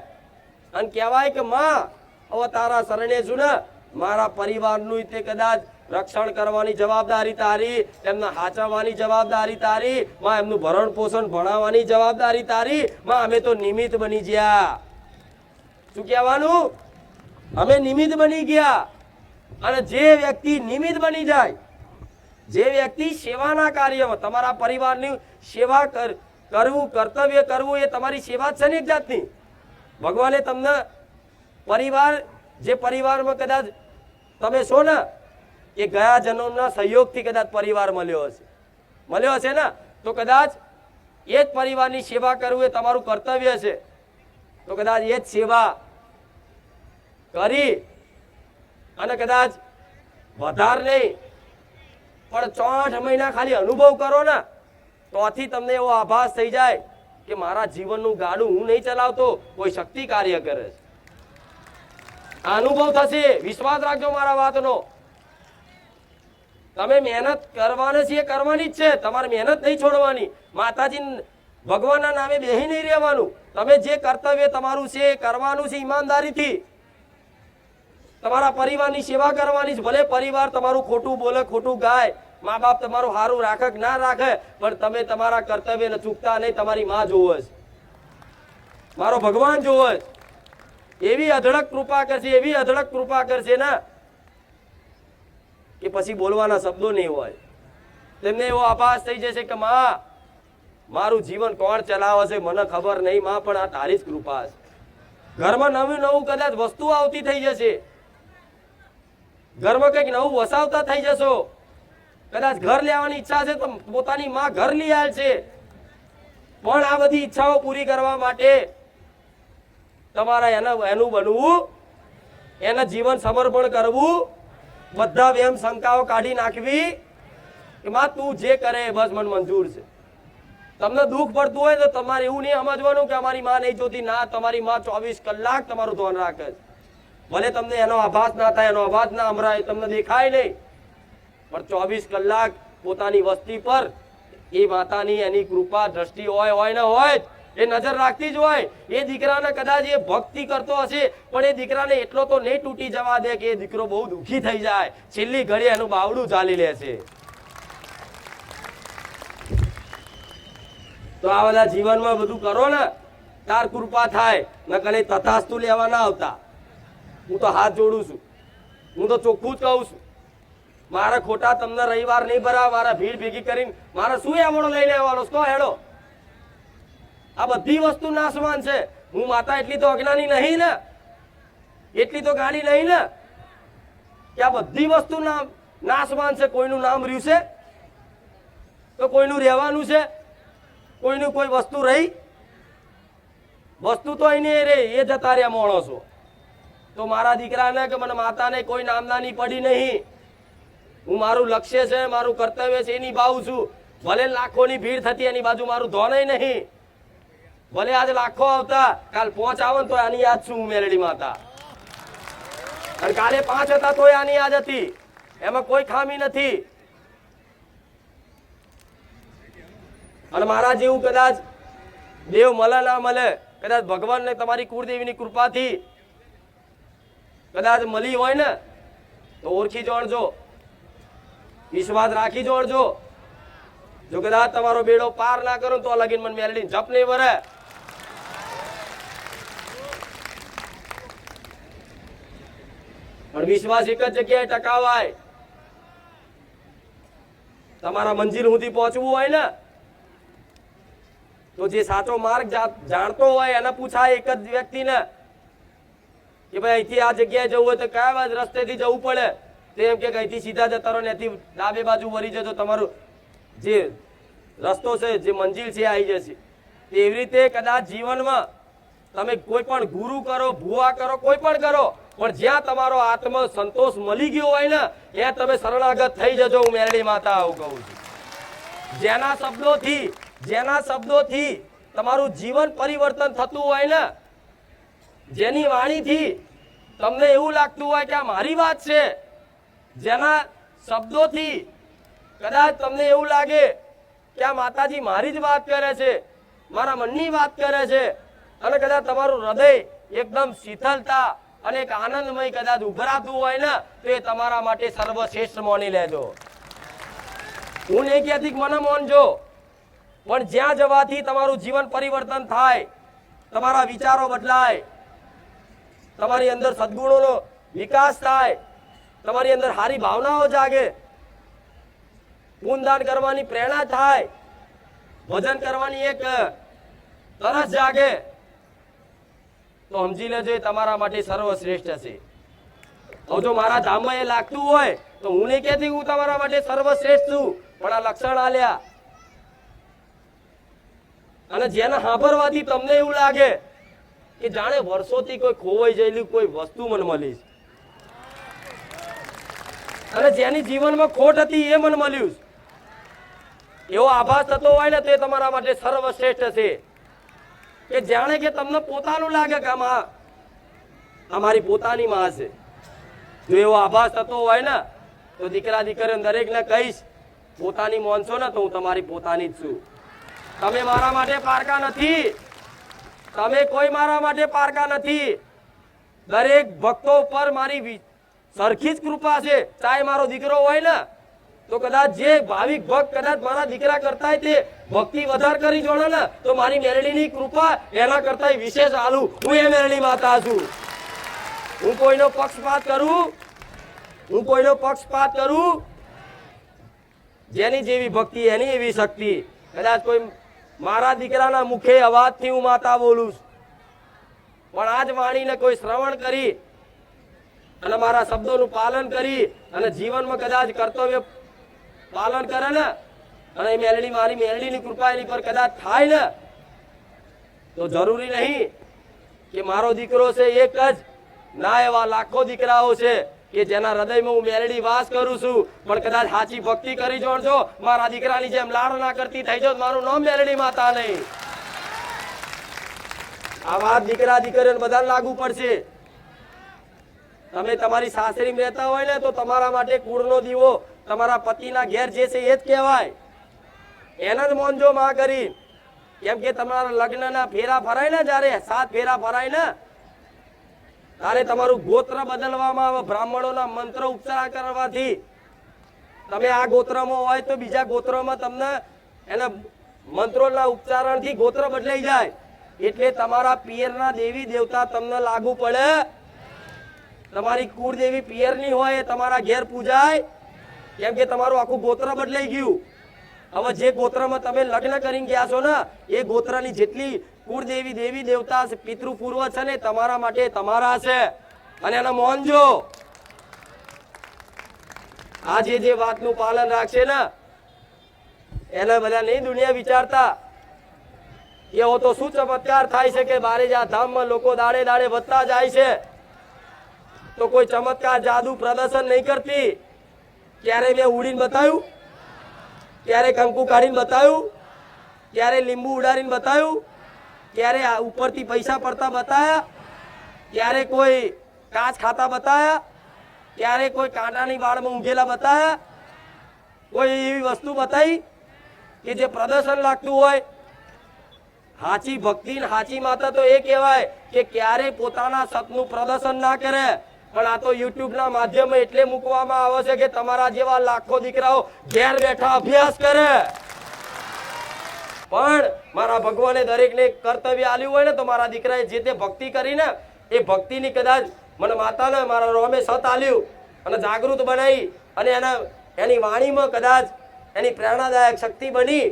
અને કહેવાય કે માં હવે તારા શરણે છું ને, મારા પરિવારનું તે કદાચ રક્ષણ કરવાની જવાબદારી તારી, એમને હાચવવાની જવાબદારી તારી, માં એમનું ભરણ પોષણ ભણાવવાની જવાબદારી તારી. માં અમે તો નિમિત્ત બની ગયા. શું કહેવાનું? અમે નિમિત્ત બની ગયા. અને જે વ્યક્તિ નિમિત્ત બની જાય, જે વ્યક્તિ સેવાના કાર્યમાં તમારા પરિવારની સેવા કરવું, કર્તવ્ય કરવું એ તમારી સેવા જ છે ને એક જાતની. ભગવાને તમને પરિવાર, જે પરિવારમાં કદાચ તમે છો ને એ ગયા જન્મના સહયોગથી કદાચ પરિવાર મળ્યો હશે ને, તો કદાચ એ જ પરિવારની સેવા કરવું એ તમારું કર્તવ્ય છે. તો કદાચ એ જ સેવા કરી અને કદાચ વધાર નહીં પણ 64 મહિના ખાલી અનુભવ કરો ને તોથી તમને એવો આભાસ થઈ જાય કે મારા જીવનનું ગાડું હું નહીં ચલાવતો, કોઈ શક્તિ કાર્ય કરે છે. અનુભવ થશે, વિશ્વાસ રાખજો મારા વાતનો. તમે મહેનત કરવાની છે, કરવાની જ છે, તમારે મહેનત નહીં છોડવાની. માતાજી ભગવાનના નામે બેહી નહીં રહેવાનું. તમે જે કર્તવ્ય તમારું છે કરવાનું છે ઈમાનદારીથી. તમારા પરિવારની સેવા કરવાની છે. ભલે પરિવાર તમારું ખોટું બોલે, ખોટું ગાય, મા બાપ તમારું સારું રાખે કે ના રાખે, પણ તમે તમારા કર્તવ્યને ચૂકતા નહીં. તમારી માં જોવે છે, મારો ભગવાન જોવે છે. એવી અઢળક કૃપા કરશે, એવી અઢળક કૃપા કરશે ને કે પછી બોલવાના શબ્દો નહીં હોય. તેમને એવો આભાસ થઈ જશે કે માં મારું જીવન કોણ ચલાવે છે મને ખબર નહીં માં, પણ આ તારી જ કૃપા છે. ઘરમાં નવું નવું કદાચ વસ્તુ આવતી થઈ જશે, ઘરમાં કંઈક નવું વસાવતા થઈ જશો. કદાચ ઘર લેવાની ઈચ્છા છે તો પોતાની માં ઘર લઈ આવે છે. પણ આ બધી ઈચ્છાઓ પૂરી કરવા માટે તમારા એનું બનવું, એના જીવન સમર્પણ કરવું, બધા વેમ શંકાઓ કાઢી નાખવી કે માં તું જે કરે બસ મને મંજૂર છે. તમને દુઃખ પડતું હોય તો તમારે એવું નહીં સમજવાનું કે અમારી માં નહીં જોતી. ના, તમારી માં 24 કલાક તમારું ધ્યાન રાખે છે. ભલે તમને એનો આભાસ ના થાય, એનો અવાજ ના સંભળાય, તમને દેખાય નહીં, પણ 24 કલાક પોતાની વસ્તી પર એ માતાની એની કૃપા દ્રષ્ટિ હોય ને હોય જ, એ નજર રાખતી જ હોય. એ દીકરાને કદાચ એ ભક્તિ કરતો હશે પણ એ દીકરાને એટલો તો નહીં તૂટી જવા દે કે એ દીકરો બહુ દુઃખી થઈ જાય, છેલ્લી ઘડી એનું બાવડું ચાલી લે છે. તો આ બધા જીવનમાં બધું કરો ને તાર કૃપા થાય, ન કલે તથાસ્તુ લેવા ના આવતા. હું તો હાથ જોડું છું, હું તો ચોખ્ખું જ કહું છું. મારા ખોટા તમને રવિવાર નહીં ભરા, મારા ભીડ ભેગી કરીને મારે શું એમણો લઈને આવવાનો તો હેડો. આ બધી વસ્તુ નાશવાન છે. હું માતા એટલી તો અજ્ઞાની નહીં ને એટલી તો ગાડી નહીં ને કે આ બધી વસ્તુ નાશવાન છે. કોઈનું નામ રહ્યું છે તો કોઈનું રહેવાનું છે? કોઈનું કોઈ વસ્તુ રહી? વસ્તુ તો અહીં નહીં રહી, એ જતા રહ્યા માણસો. તો મારા દીકરાને કે મને માતાને કોઈ નામનાની પડી નહીં. હું મારું લક્ષ્ય છે, મારું કર્તવ્ય છે એ નિભાવું છું. ભલે લાખોની ભીડ થતી એની બાજુ મારું ધોનય નહીં. ભલે આજે લાખો આવતા, કાલ 5 આવે ને તો આની યાદ છું હું મેલડી માતા. અને કાલે 5 હતા તોય આની યાદ હતી. એમાં કોઈ ખામી નથી. અને મારા જેવું કદાચ દેવ મળે ના મળે, કદાચ ભગવાનને તમારી કુળદેવીની કૃપાથી કદાચ મળી હોય ને તો ઓળખી જોડજો, વિશ્વાસ રાખી જોડજો. જો કદાચ તમારો બેડો પાર ના કરો તો લગીન મને મેલડી જપ નહીં વરે. પણ વિશ્વાસ એક જ જગ્યાએ ટકાવાય. તમારા મંજિલ સુધી પહોંચવું હોય ને તો જે સાચો માર્ગ જાણતો હોય એને પૂછાય એક જ વ્યક્તિને કે ભાઈ અહીંથી આ જગ્યાએ જવું હોય તો કયા રસ્તેથી જવું પડે. તો એમ કે અહીંથી સીધા જતા રહો ને અહીંથી ડાબે બાજુ વળી જજો, તમારું જે રસ્તો છે, જે મંજિલ છે આવી જશે. એવી રીતે કદાચ જીવનમાં તમે કોઈ પણ ગુરુ કરો, ભૂવા કરો, કોઈ પણ કરો, પણ જ્યાં તમારો આત્મ સંતોષ મળી ગયો હોય ને ત્યાં તમે શરણાગત થઈ જજો. હું મેરડી માતા આવું કહું છું. જેના શબ્દોથી તમારું જીવન પરિવર્તન થતું હોય ને, જેની વાણીથી તમને એવું લાગતું હોય કે આ મારી વાત છે, જેના શબ્દોથી કદાચ તમને એવું લાગે કે આ માતાજી મારી જ વાત કરે છે, મારા મનની વાત કરે છે, અને કદાચ તમારું હૃદય એકદમ શીતળતા અને એક આનંદમય કદાચ ઉભરાતું હોય ને તો એ તમારા માટે સર્વશ્રેષ્ઠ માની લેજો. હું નહીં કહેતી કે મને માનજો, પણ જ્યાં જવાથી તમારું જીવન પરિવર્તન થાય, તમારા વિચારો બદલાય, તમારી અંદર સદગુણોનો વિકાસ થાય, તમારી અંદર સારી ભાવનાઓ જાગે, પુણ્યદાન કરવાની પ્રેરણા થાય, ભજન કરવાની એક તરસ જાગે, તો સમજી લેજો એ તમારા માટે સર્વશ્રેષ્ઠ હશે. તો જો મારા ધામમાં એ લાગતું હોય તો હું નહીં કહેતી હું તમારા માટે સર્વશ્રેષ્ઠ છું, પણ આ લક્ષણ આલ્યા. અને જેને સાંભળવાથી તમને એવું લાગે કે જાણે વર્ષોથી કોઈ ખોવાઈ ગયેલી કોઈ વસ્તુ મને મળી, અને જેની જીવનમાં ખોટ હતી એ મને મળ્યું, એવો આભાસ થતો હોય ને તે તમારા માટે સર્વશ્રેષ્ઠ છે. કે જાણે કે તમને પોતાનું લાગે કે આમાં અમારી પોતાની માં છે. જો એવો આભાસ થતો હોય ને તો દીકરા દીકરીઓ દરેકને કહીશ, પોતાની માનશો ને તો હું તમારી પોતાની જ છું. તમે મારા માટે પારકા નથી, તમે કોઈ મારા માટે પારકા નથી. દરેક ભક્તો પર મારી સરખી જ કૃપા છે. ચાહે મારો દીકરો હોય ને તો કદાચ જે ભાવિક ભક્ત કદાચ મારા દીકરા કરતા તે ભક્તિ વધારે કરી જોડે ને તો મારી મેરડીની કૃપા એના કરતા વિશેષ આલું. હું એ મેરડી માતા છું. હું કોઈનો પક્ષપાત કરું, જેની જેવી ભક્તિ એની એવી શક્તિ. કદાચ કોઈ મારા દીકરાના મુખે અવાજથી હું માતા બોલું છું, પણ આજ વાણીને કોઈ શ્રવણ કરી અને મારા શબ્દોનું પાલન કરી અને જીવનમાં કદાચ કર્તવ્ય પાલન કરે ને અને મારી મેલડીની કૃપા એની પર કદાચ થાય ને તો જરૂરી નહીં કે મારો દીકરો છે એક જ, ના એવા લાખો દીકરાઓ છે કે જેના હૃદયમાં હું મેલડી વાસ કરું છું, પણ કદાચ સાચી ભક્તિ કરી જોડજો, મારા દીકરાની જેમ લાડ ના કરતી થઈ જાવ, મારું નામ મેલડી માતા નહીં. આ વાત દીકરા દીકરીઓને બધા લાગુ પડશે. તમે તમારી સાસરીમાં રહેતા હોય ને તો તમારા માટે કુળનો દીવો તમારા પતિના ઘેર જે છે એ જ કહેવાય. એને જ મોનજો માં કરી. કેમ કે તમારા લગ્નના ફેરા ફરાય ને, જયારે 7 ફેરા ફરાય ને ત્યારે તમારું ગોત્ર બદલવામાં આવે. બ્રાહ્મણોના મંત્ર ઉચ્ચાર કરવાથી તમે આ ગોત્રમાં હોય તો બીજા ગોત્રમાં તમને એના મંત્રોના ઉચ્ચારણથી ગોત્ર બદલાઈ જાય. એટલે તમારા પિયરના દેવી દેવતા તમને લાગુ પડે. તમારી કુળદેવી પિયરની હોય એ તમારા ઘેર પૂજાય, કેમ કે તમારું આખું ગોત્ર બદલાઈ ગયું. હવે જે ગોત્રમાં તમે લગ્ન કરીને ગયા છો ને એ ગોત્રની જેટલી કુળદેવી દેવી દેવતા પિતૃ પૂર્વ છે ને તમારા માટે તમારા છે. અને એના મોનજો આ જે વાતનું પાલન રાખશે ને એના બધા નહીં દુનિયા વિચારતા એવો તો શું ચમત્કાર થાય છે કે બારેજા ધામમાં લોકો દાડે દાડે વધતા જાય છે તો કોઈ ચમત્કાર જાદુ પ્રદર્શન નહીં કરતી ક્યારે મેં ઉડીને બતાવ્યું ક્યારે કંકુ કાઢીને બતાવ્યું ક્યારે લીંબુ ઉડાડીને બતાવ્યું ક્યારે ઉપરથી પૈસા પડતા બતાયા ક્યારે કોઈ કાચ ખાતા બતાયા ક્યારે કોઈ કાંટાની વાળમાં ઊંઘેલા બતાયા કોઈ એવી વસ્તુ બતાવી કે જે પ્રદર્શન લાગતું હોય સાચી ભક્તિ ને સાચી માતા તો એ કહેવાય કે ક્યારે પોતાના સતનું પ્રદર્શન ના કરે પણ આ તો યુટ્યુબ ના માધ્યમે એટલે મૂકવામાં આવે છે કે તમારા જેવા લાખો દીકરાઓ ઘેર બેઠા અભ્યાસ કરે પણ મારા ભગવાને દરેકને કર્તવ્ય આલ્યું હોય ને તો મારા દીકરાએ જે તે ભક્તિ કરી ને એ ભક્તિની કદાચ મને માતાને મારા રોમે સત આલ્યું અને જાગૃત બનાવી અને એની વાણીમાં કદાચ એની પ્રેરણાદાયક શક્તિ બની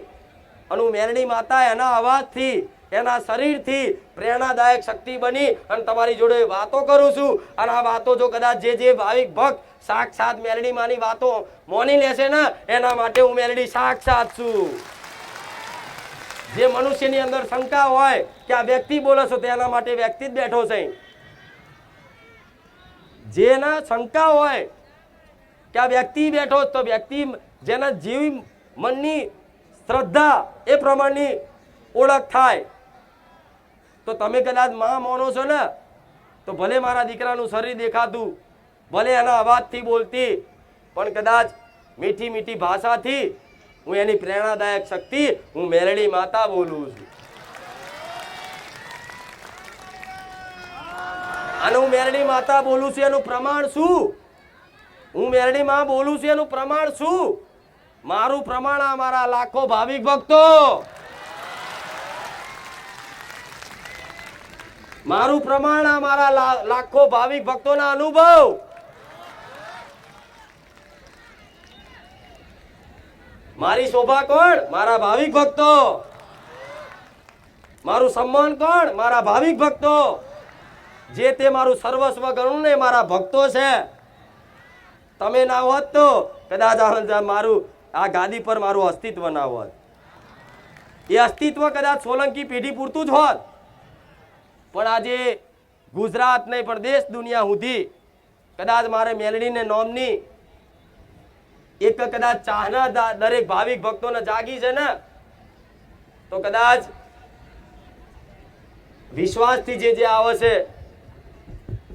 અને હું મેરડી માતા એના અવાજથી એના શરીરથી પ્રેરણાદાયક શક્તિ બની અને તમારી જોડે વાતો કરું છું અને આ વાતો જો કદાચ જે ભાવિક ભક્ત સાક્ષાત મેરડી માની વાતો મોની લેશે ને એના માટે હું મેરડી સાક્ષાત છું જે મનુષ્યની અંદર શંકા હોય કે આ વ્યક્તિ બોલે છે તેના માટે વ્યક્તિ જ બેઠો છે જેના શંકા હોય કે આ વ્યક્તિ બેઠો તો વ્યક્તિ જેના જીવ મનની શ્રદ્ધા એ પ્રમાણની ઓળખ થાય તો તમે કદાચ માં માનો છો ને તો ભલે મારા દીકરાનું શરીર દેખાતું ભલે એના અવાજથી બોલતી પણ કદાચ મીઠી મીઠી ભાષાથી હું એની પ્રેરણાદાયક શક્તિ હું મેરડી માતા બોલું છું અને હું મેરડી માતા બોલું છું એનું પ્રમાણ શું હું મેરડી માં બોલું છું એનું પ્રમાણ શું મારું પ્રમાણ આ મારા લાખો ભાવિક ભક્તો મારું પ્રમાણ આ મારા લાખો ભાવિક ભક્તોના અનુભવ મારી શોભા કોણ મારા ભાવિક ભક્તો મારું સન્માન કોણ મારા ભાવિક ભક્તો જે તે મારું સર્વસ્વ ગણું ને મારા ભક્તો છે તમે ના હોત તો કદાચ મારું આ ગાદી પર મારું અસ્તિત્વ ના હોત એ અસ્તિત્વ કદાચ સોલંકી પેઢી પૂરતું જ હોત પણ આજે ગુજરાત નહીં પણ દેશ દુનિયા સુધી કદાચ મારે મેલડીને નોમની એક કદાચ ચાહના દરેક ભાવિક ભક્તોને જાગી છે ને તો કદાચ વિશ્વાસથી જે આવે છે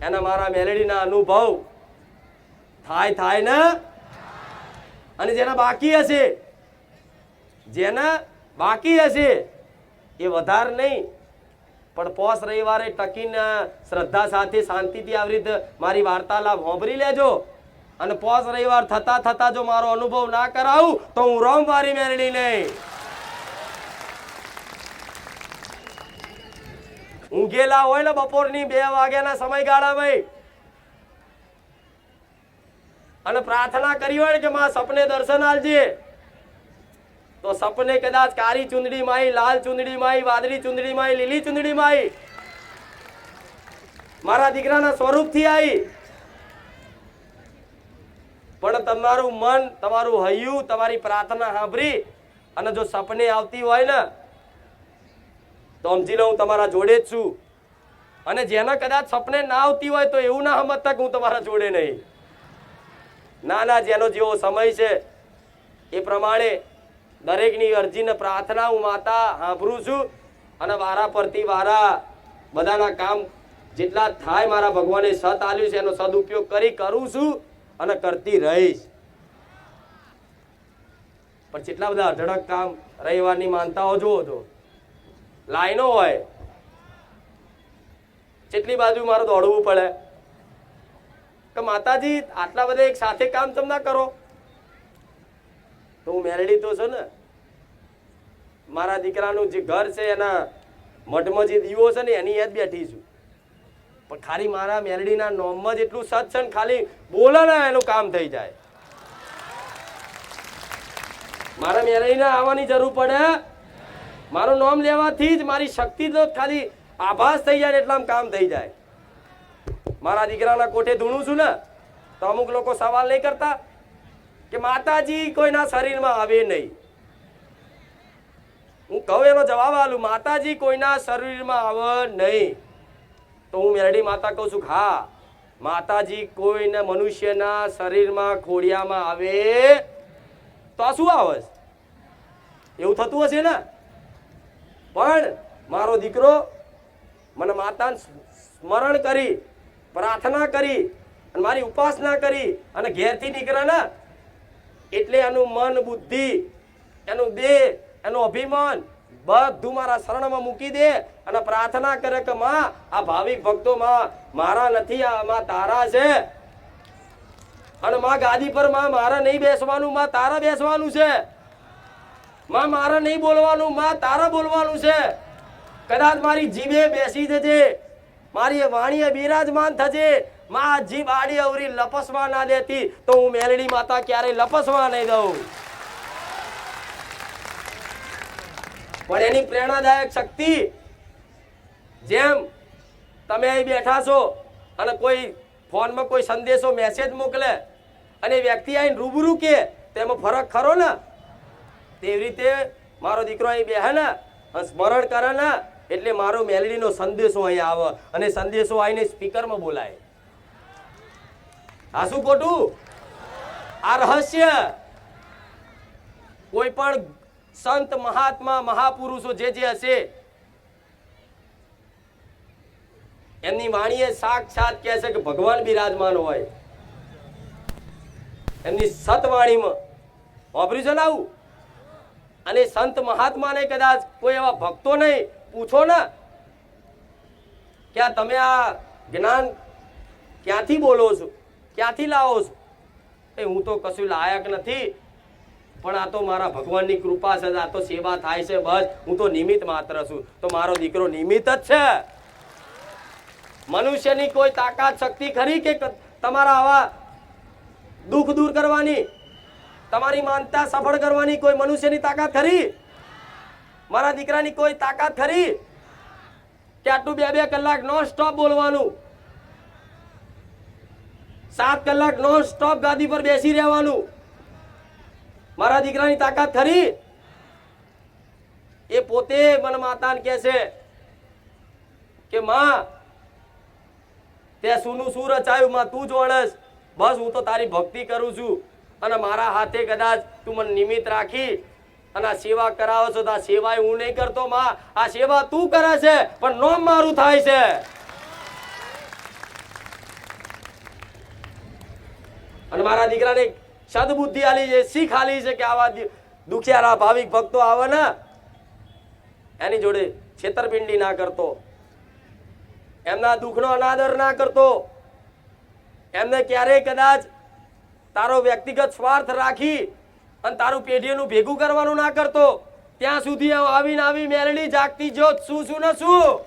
એના મારા મેલડીના અનુભવ થાય ને અને જેના બાકી હશે એ વધારે નહીં પણ પોષ રવિવારે ટકીને શ્રદ્ધા સાથે શાંતિથી આવી રીતે મારી વાર્તાલાપ સાંભળી લેજો અને પોષ રવિવાર થતા જો મારો અનુભવ ના કરાવું તો હું રોમવારી મેરડી નહીં ઊંઘેલા હોય ને બપોરની 2 વાગ્યાના સમયગાળામાં અને પ્રાર્થના કરી હોય કે માં સપને દર્શન આલજે તો સપને કદાચ કાળી ચુંદડી માઈ લાલ ચુંદડી માઈ વાદળી ચુંદડી માઈ લીલી ચુંદડી માઈ મારા દીકરાના સ્વરૂપથી આવી પણ તમારું મન તમારું હૈયું તમારી પ્રાર્થના સાંભળી અને જો સપને આવતી હોય ને તો સમજી લો હું તમારા જોડે જ છું અને જેના કદાચ સપને ના આવતી હોય તો એવું ના સમજતા કે હું તમારા જોડે નહીં ના જેનો જેવો સમય છે એ પ્રમાણે દરેકની અરજીને પ્રાર્થના હું માતા સાંભળું છું અને વારા પરથી વારા બધાના કામ જેટલા થાય મારા ભગવાને સત આલ્યું છે એનો સદુપયોગ કરું છું અને કરતી રહીશ પણ કેટલા બધા અઢળક કામ રવિવારની માનતાઓ જોવો તો લાઈનો હોય કેટલી બાજુ મારે દોડવું પડે કે માતાજી આટલા બધા એક સાથે કામ તમ ના કરો તો હું મેરડી તો છે ને મારા દીકરાનું જે ઘર છે એના મઠમાં જે દીવો છે ને એની યાદ બેઠી છું પણ ખાલી મારા મેરડીના નોમમાં જ એટલું સત છે ને ખાલી બોલે ને એનું કામ થઈ જાય મારા મેરડીના આવવાની જરૂર પડે મારું નામ લેવાથી જ મારી શક્તિ તો ખાલી આભાસ થઈ જાય એટલામાં કામ થઈ જાય મારા દીકરાના કોઠે ધૂણું છું ને, તો અમુક લોકો સવાલ નહીં કરતા કે માતાજી કોઈના શરીરમાં આવે નહીં. હું કહું એનો જવાબ આલું, માતાજી કોઈના શરીરમાં આવે નહીં. તો હું મેરડી માતા કહું છું, હા માતાજી કોઈને મનુષ્યના શરીરમાં ખોડિયામાં આવે તો આ શું આવે? એવું થતું હશે ને. પણ મારો દીકરો મને માતાને સ્મરણ કરી, પ્રાર્થના કરી અને મારી ઉપાસના કરી અને ઘેરથી નીકળે ને, એટલે એનું મન, બુદ્ધિ, એનું દેહ, એનું અભિમાન બધું મારા શરણમાં મૂકી દે અને પ્રાર્થના કરે કે માં આ ભાવિક ભક્તો માં મારા નથી, માં તારા છે. અને માં ગાદી પર માં મારા નહીં બેસવાનું, માં તારા બેસવાનું છે. માં મારા નહીં બોલવાનું, માં તારા બોલવાનું છે. કદાચ મારી જીભે બેસી જજે, મારી વાણીએ બિરાજમાન થજે, માં જીભ આડી અવરી લપસવા ના દેતી, તો હું મેલડી માતા ક્યારેય લપસવા નહીં દઉં. પણ એની પ્રેરણાદાયક શક્તિ, જેમ તમે અહીં બેઠા છો અને કોઈ ફોનમાં કોઈ સંદેશો, મેસેજ મોકલે અને વ્યક્તિ આવીને રૂબરૂ કે, તેમાં ફરક ખરો ને. તેવી રીતે મારો દીકરો અહીં બેહે ને, સ્મરણ કરે ને, એટલે મારો મેલડીનો સંદેશો અહીં આવે અને સંદેશો આવીને સ્પીકરમાં બોલાય. આ શું ખોટું? આ રહસ્ય. કોઈ પણ સંત, મહાત્મા, મહાપુરુષો જે હશે, એમની વાણીએ સાક્ષાત કહે છે કે ભગવાન બિરાજમાન હોય. એમની સતવાણીમાં વાપર્યું છે ને આવું. અને સંત મહાત્માને કદાચ કોઈ એવા ભક્તો નહીં પૂછો ને કે તમે આ જ્ઞાન ક્યાંથી બોલો છો, ક્યાંથી લાવો છો? એ હું તો કશું લાયક નથી, પણ આ તો મારા ભગવાનની કૃપા છે, આ તો સેવા થાય છે, બસ હું તો નિમિત્ત માત્ર છું. તો મારો દીકરો નિમિત્ત જ છે. મનુષ્યની કોઈ તાકાત, શક્તિ ખરી કે તમારા આવા દુઃખ દૂર કરવાની, તમારી માનતા સફળ કરવાની કોઈ મનુષ્યની તાકાત ખરી? મારા દીકરાની કોઈ તાકાત ખરી કે આટલું 2-2 કલાક નોન સ્ટોપ બોલવાનું, 7 કલાક નોન સ્ટોપ ગાદી પર બેસી રહેવાનું? મારા દીકરાની તાકાત ખરી? એ પોતે મને માતાને કહે છે કે માં તે સુનું શું રચાયું, માં તું જોણસ, બસ હું તો તારી ભક્તિ કરું છું. અને મારા હાથે કદાચ તું મને નિમિત્ત રાખી અને આ સેવા કરાવો છો, તો આ સેવા હું નહીં કરતો માં, આ સેવા તું કરે છે, પણ નોમ મારું થાય છે. અને મારા દીકરાને સદબુદ્ધિ આલી છે, શીખ આલી છે કે આવા દુખિયારા ભાવિક ભક્તો આવે ને, એની જોડે છેતરપિંડી ના કરતો, એમના દુઃખનો અનાદર ના કરતો, એમને ક્યારેય કદાચ તારો વ્યક્તિગત સ્વાર્થ રાખી અને તારું પેઢીનું ભેગું કરવાનું ના કરતો. ત્યાં સુધી આવીને આવી મેલડી જાગતી જોત શું શું ને શું.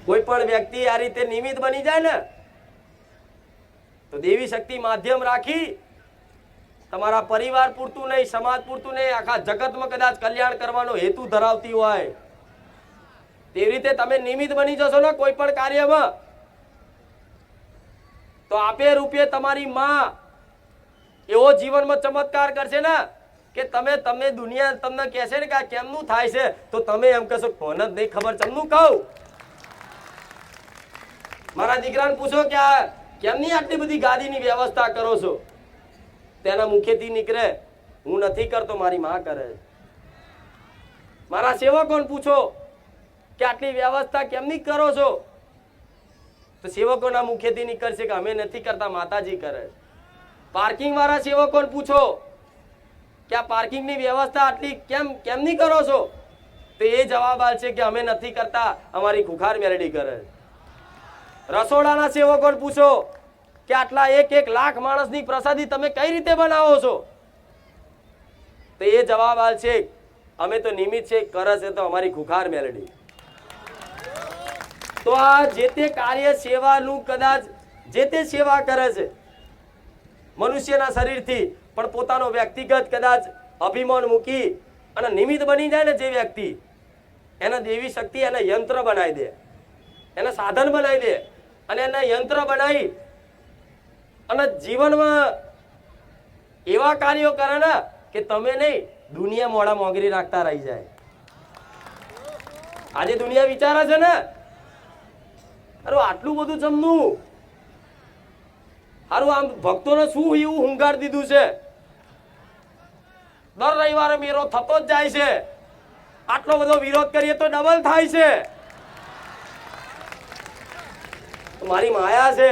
કોઈ પણ વ્યક્તિ આ રીતે નિમિત્ત બની જાય ને, તો દેવી શક્તિ માધ્યમ રાખી તમારા પરિવાર પૂરતું નહીં, સમાજ પૂરતું નહીં, આખા જગતમાં કદાચ કલ્યાણ કરવાનો હેતુ ધરાવતી હોય, તેવી રીતે તમે નિમિત્ત બની જશો ને કોઈ પણ કાર્યમાં, તો આપે રૂપે તમારી માં એવો જીવનમાં ચમત્કાર કરશે ને કે તમે દુનિયા તમને કહેશે ને કે આ કેમનું થાય છે, તો તમે એમ કહેશો કોને જ નહીં ખબર. ચમનું કહું, મારા દીકરાને પૂછો કે આ કેમની આટલી બધી ગાદીની વ્યવસ્થા કરો છો? તેના મુખેથી નીકળે હું નથી કરતો, મારી માં કરે. મારા સેવકોને પૂછો કે આટલી વ્યવસ્થા કેમની કરો છો? તો સેવકોના મુખેથી નીકળશે કે અમે નથી કરતા, માતાજી કરે. પાર્કિંગ વાળા સેવકોને પૂછો કે આ પાર્કિંગની વ્યવસ્થા આટલી કેમની કરો છો? તો એ જવાબ આવશે કે અમે નથી કરતા, અમારી ખુખાર મેલડી કરે. રસોડાના સેવકોને પૂછો કે આટલા 1 લાખ માણસની પ્રસાદી તમે કઈ રીતે બનાવો છો? તો એ જવાબ આવશે અમે તો નિમિત્ત છે, કરે છે તો અમારી ખુખાર મેલડી. તો આ જે તે કાર્ય સેવાનું કદાચ જે તે સેવા કરે છે મનુષ્યના શરીરથી, પણ પોતાનો વ્યક્તિગત કદાચ અભિમાન મૂકી અને નિમિત્ત બની જાય ને જે વ્યક્તિ, એને દેવી શક્તિ એને યંત્ર બનાવી દે, એને સાધન બનાવી દે અને એને યંત્ર બનાવી અને જીવનમાં એવા કાર્યો કરે ને કે તમે નહીં દુનિયા મોડા મોગરી રાખતા રહી જાય. આજે દુનિયા વિચારે છે ને અરે આટલું બધું જમનું હારું આમ ભક્તોને શું એવું હુંગાર દીધું છે, દર રવિવારે મેરો થતો જ જાય છે, આટલો બધો વિરોધ કરીએ તો ડબલ થાય છે. મારી માયા છે,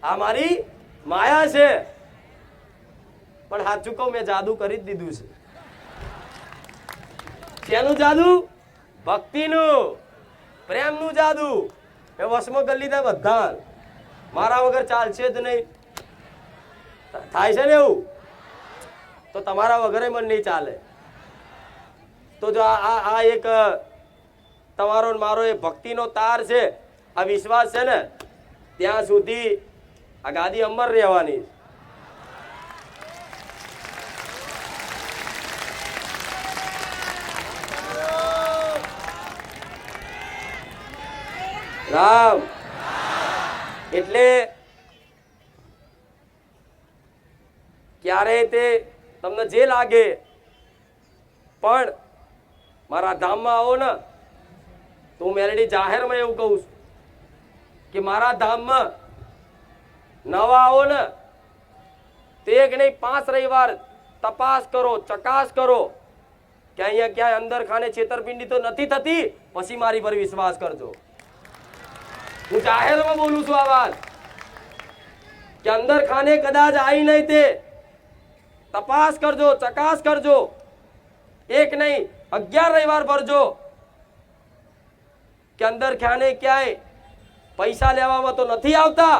આ મારી માયા છે, પણ સાચું કહું મેં જાદુ કરી જ દીધું છે. શેનું જાદુ? ભક્તિનું, પ્રેમનું જાદુ એ વશમાં કરી લીધા બધા. મારા વગર ચાલશે જ નહીં. થાય છે ને એવું? તો તમારા વગર મન નહીં ચાલે. તો જો આ એક તમારો મારો એ ભક્તિનો તાર છે, આ વિશ્વાસ છે ને, ત્યાં સુધી આ ગાદી અમર રહેવાની. રામ એટલે ક્યારે તે તમને જે લાગે પણ મારા ધામમાં આવો ને તો હું મેલડી જાહેરમાં એવું કહું છું કે મારા ધામમાં નવા આવો ને તે એક નહીં 5 રવિવાર તપાસ કરો, ચકાસ કરો કે અહીંયા ક્યાંય અંદર ખાને છેતરપિંડી તો નથી થતી, પછી મારી પર વિશ્વાસ કરજો. હું જાહેરમાં બોલું છું આ વાત કે અંદર ખાને કદાચ આવી નહીં તે તપાસ કરજો, ચકાસ કરજો. એક નહીં 11 રવિવાર ભરજો કે અંદર ખાને ક્યાંય પૈસા લેવામાં તો નથી આવતા,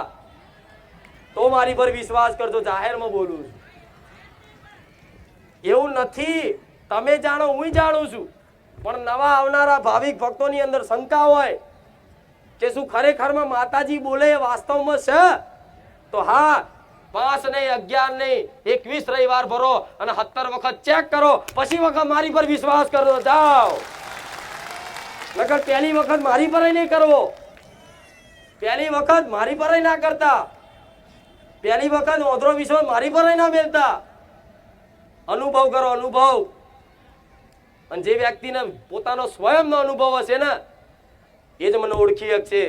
તો મારી પર વિશ્વાસ કરજો. જાહેરમાં બોલું છું. એવું નથી, તમે જાણો, હું જાણું છું, પણ નવા આવનારા ભાવિક ભક્તોની અંદર શંકા હોય કે શું ખરેખરમાં માતાજી બોલે એ વાસ્તવમાં છે? તો હા, 5 નહીં, 11 નહીં, 21 રવિવાર ભરો અને 17 વખત ચેક કરો, પછી વખત મારી પર વિશ્વાસ કરો. જાઓ. નકર પહેલી વખત મારી પર નહીં કરવો. પહેલી વખત મારી પર ના કરતા, પહેલી વખત ઓધરો વિશ્વાસ મારી પર ના મેળતા. અનુભવ કરો, અનુભવ. અને જે વ્યક્તિને પોતાનો સ્વયંનો અનુભવ હશે ને એ જ મને ઓળખી શકશે.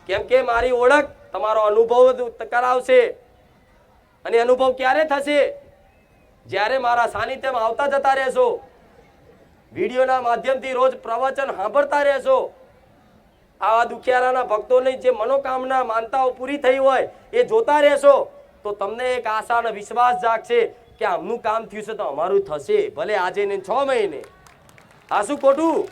કેમ કે મારી ઓળખ તમારો અનુભવ કરાવશે. અને અનુભવ ક્યારે થશે? જ્યારે મારા સાનિધ્યમાં આવતા જતા રહેશો, વિડીયોના માધ્યમથી રોજ પ્રવચન સાંભળતા રહેશો, આવા દુખિયારાના ભક્તોની જે મનોકામના માનતાઓ પૂરી થઈ હોય એ જોતા રહેશો, તો તમને એક આશા અને વિશ્વાસ જાગશે કે આમનું કામ થયું છે તો અમારું થશે, ભલે આજે ને 6 મહિને. આ શું ખોટું?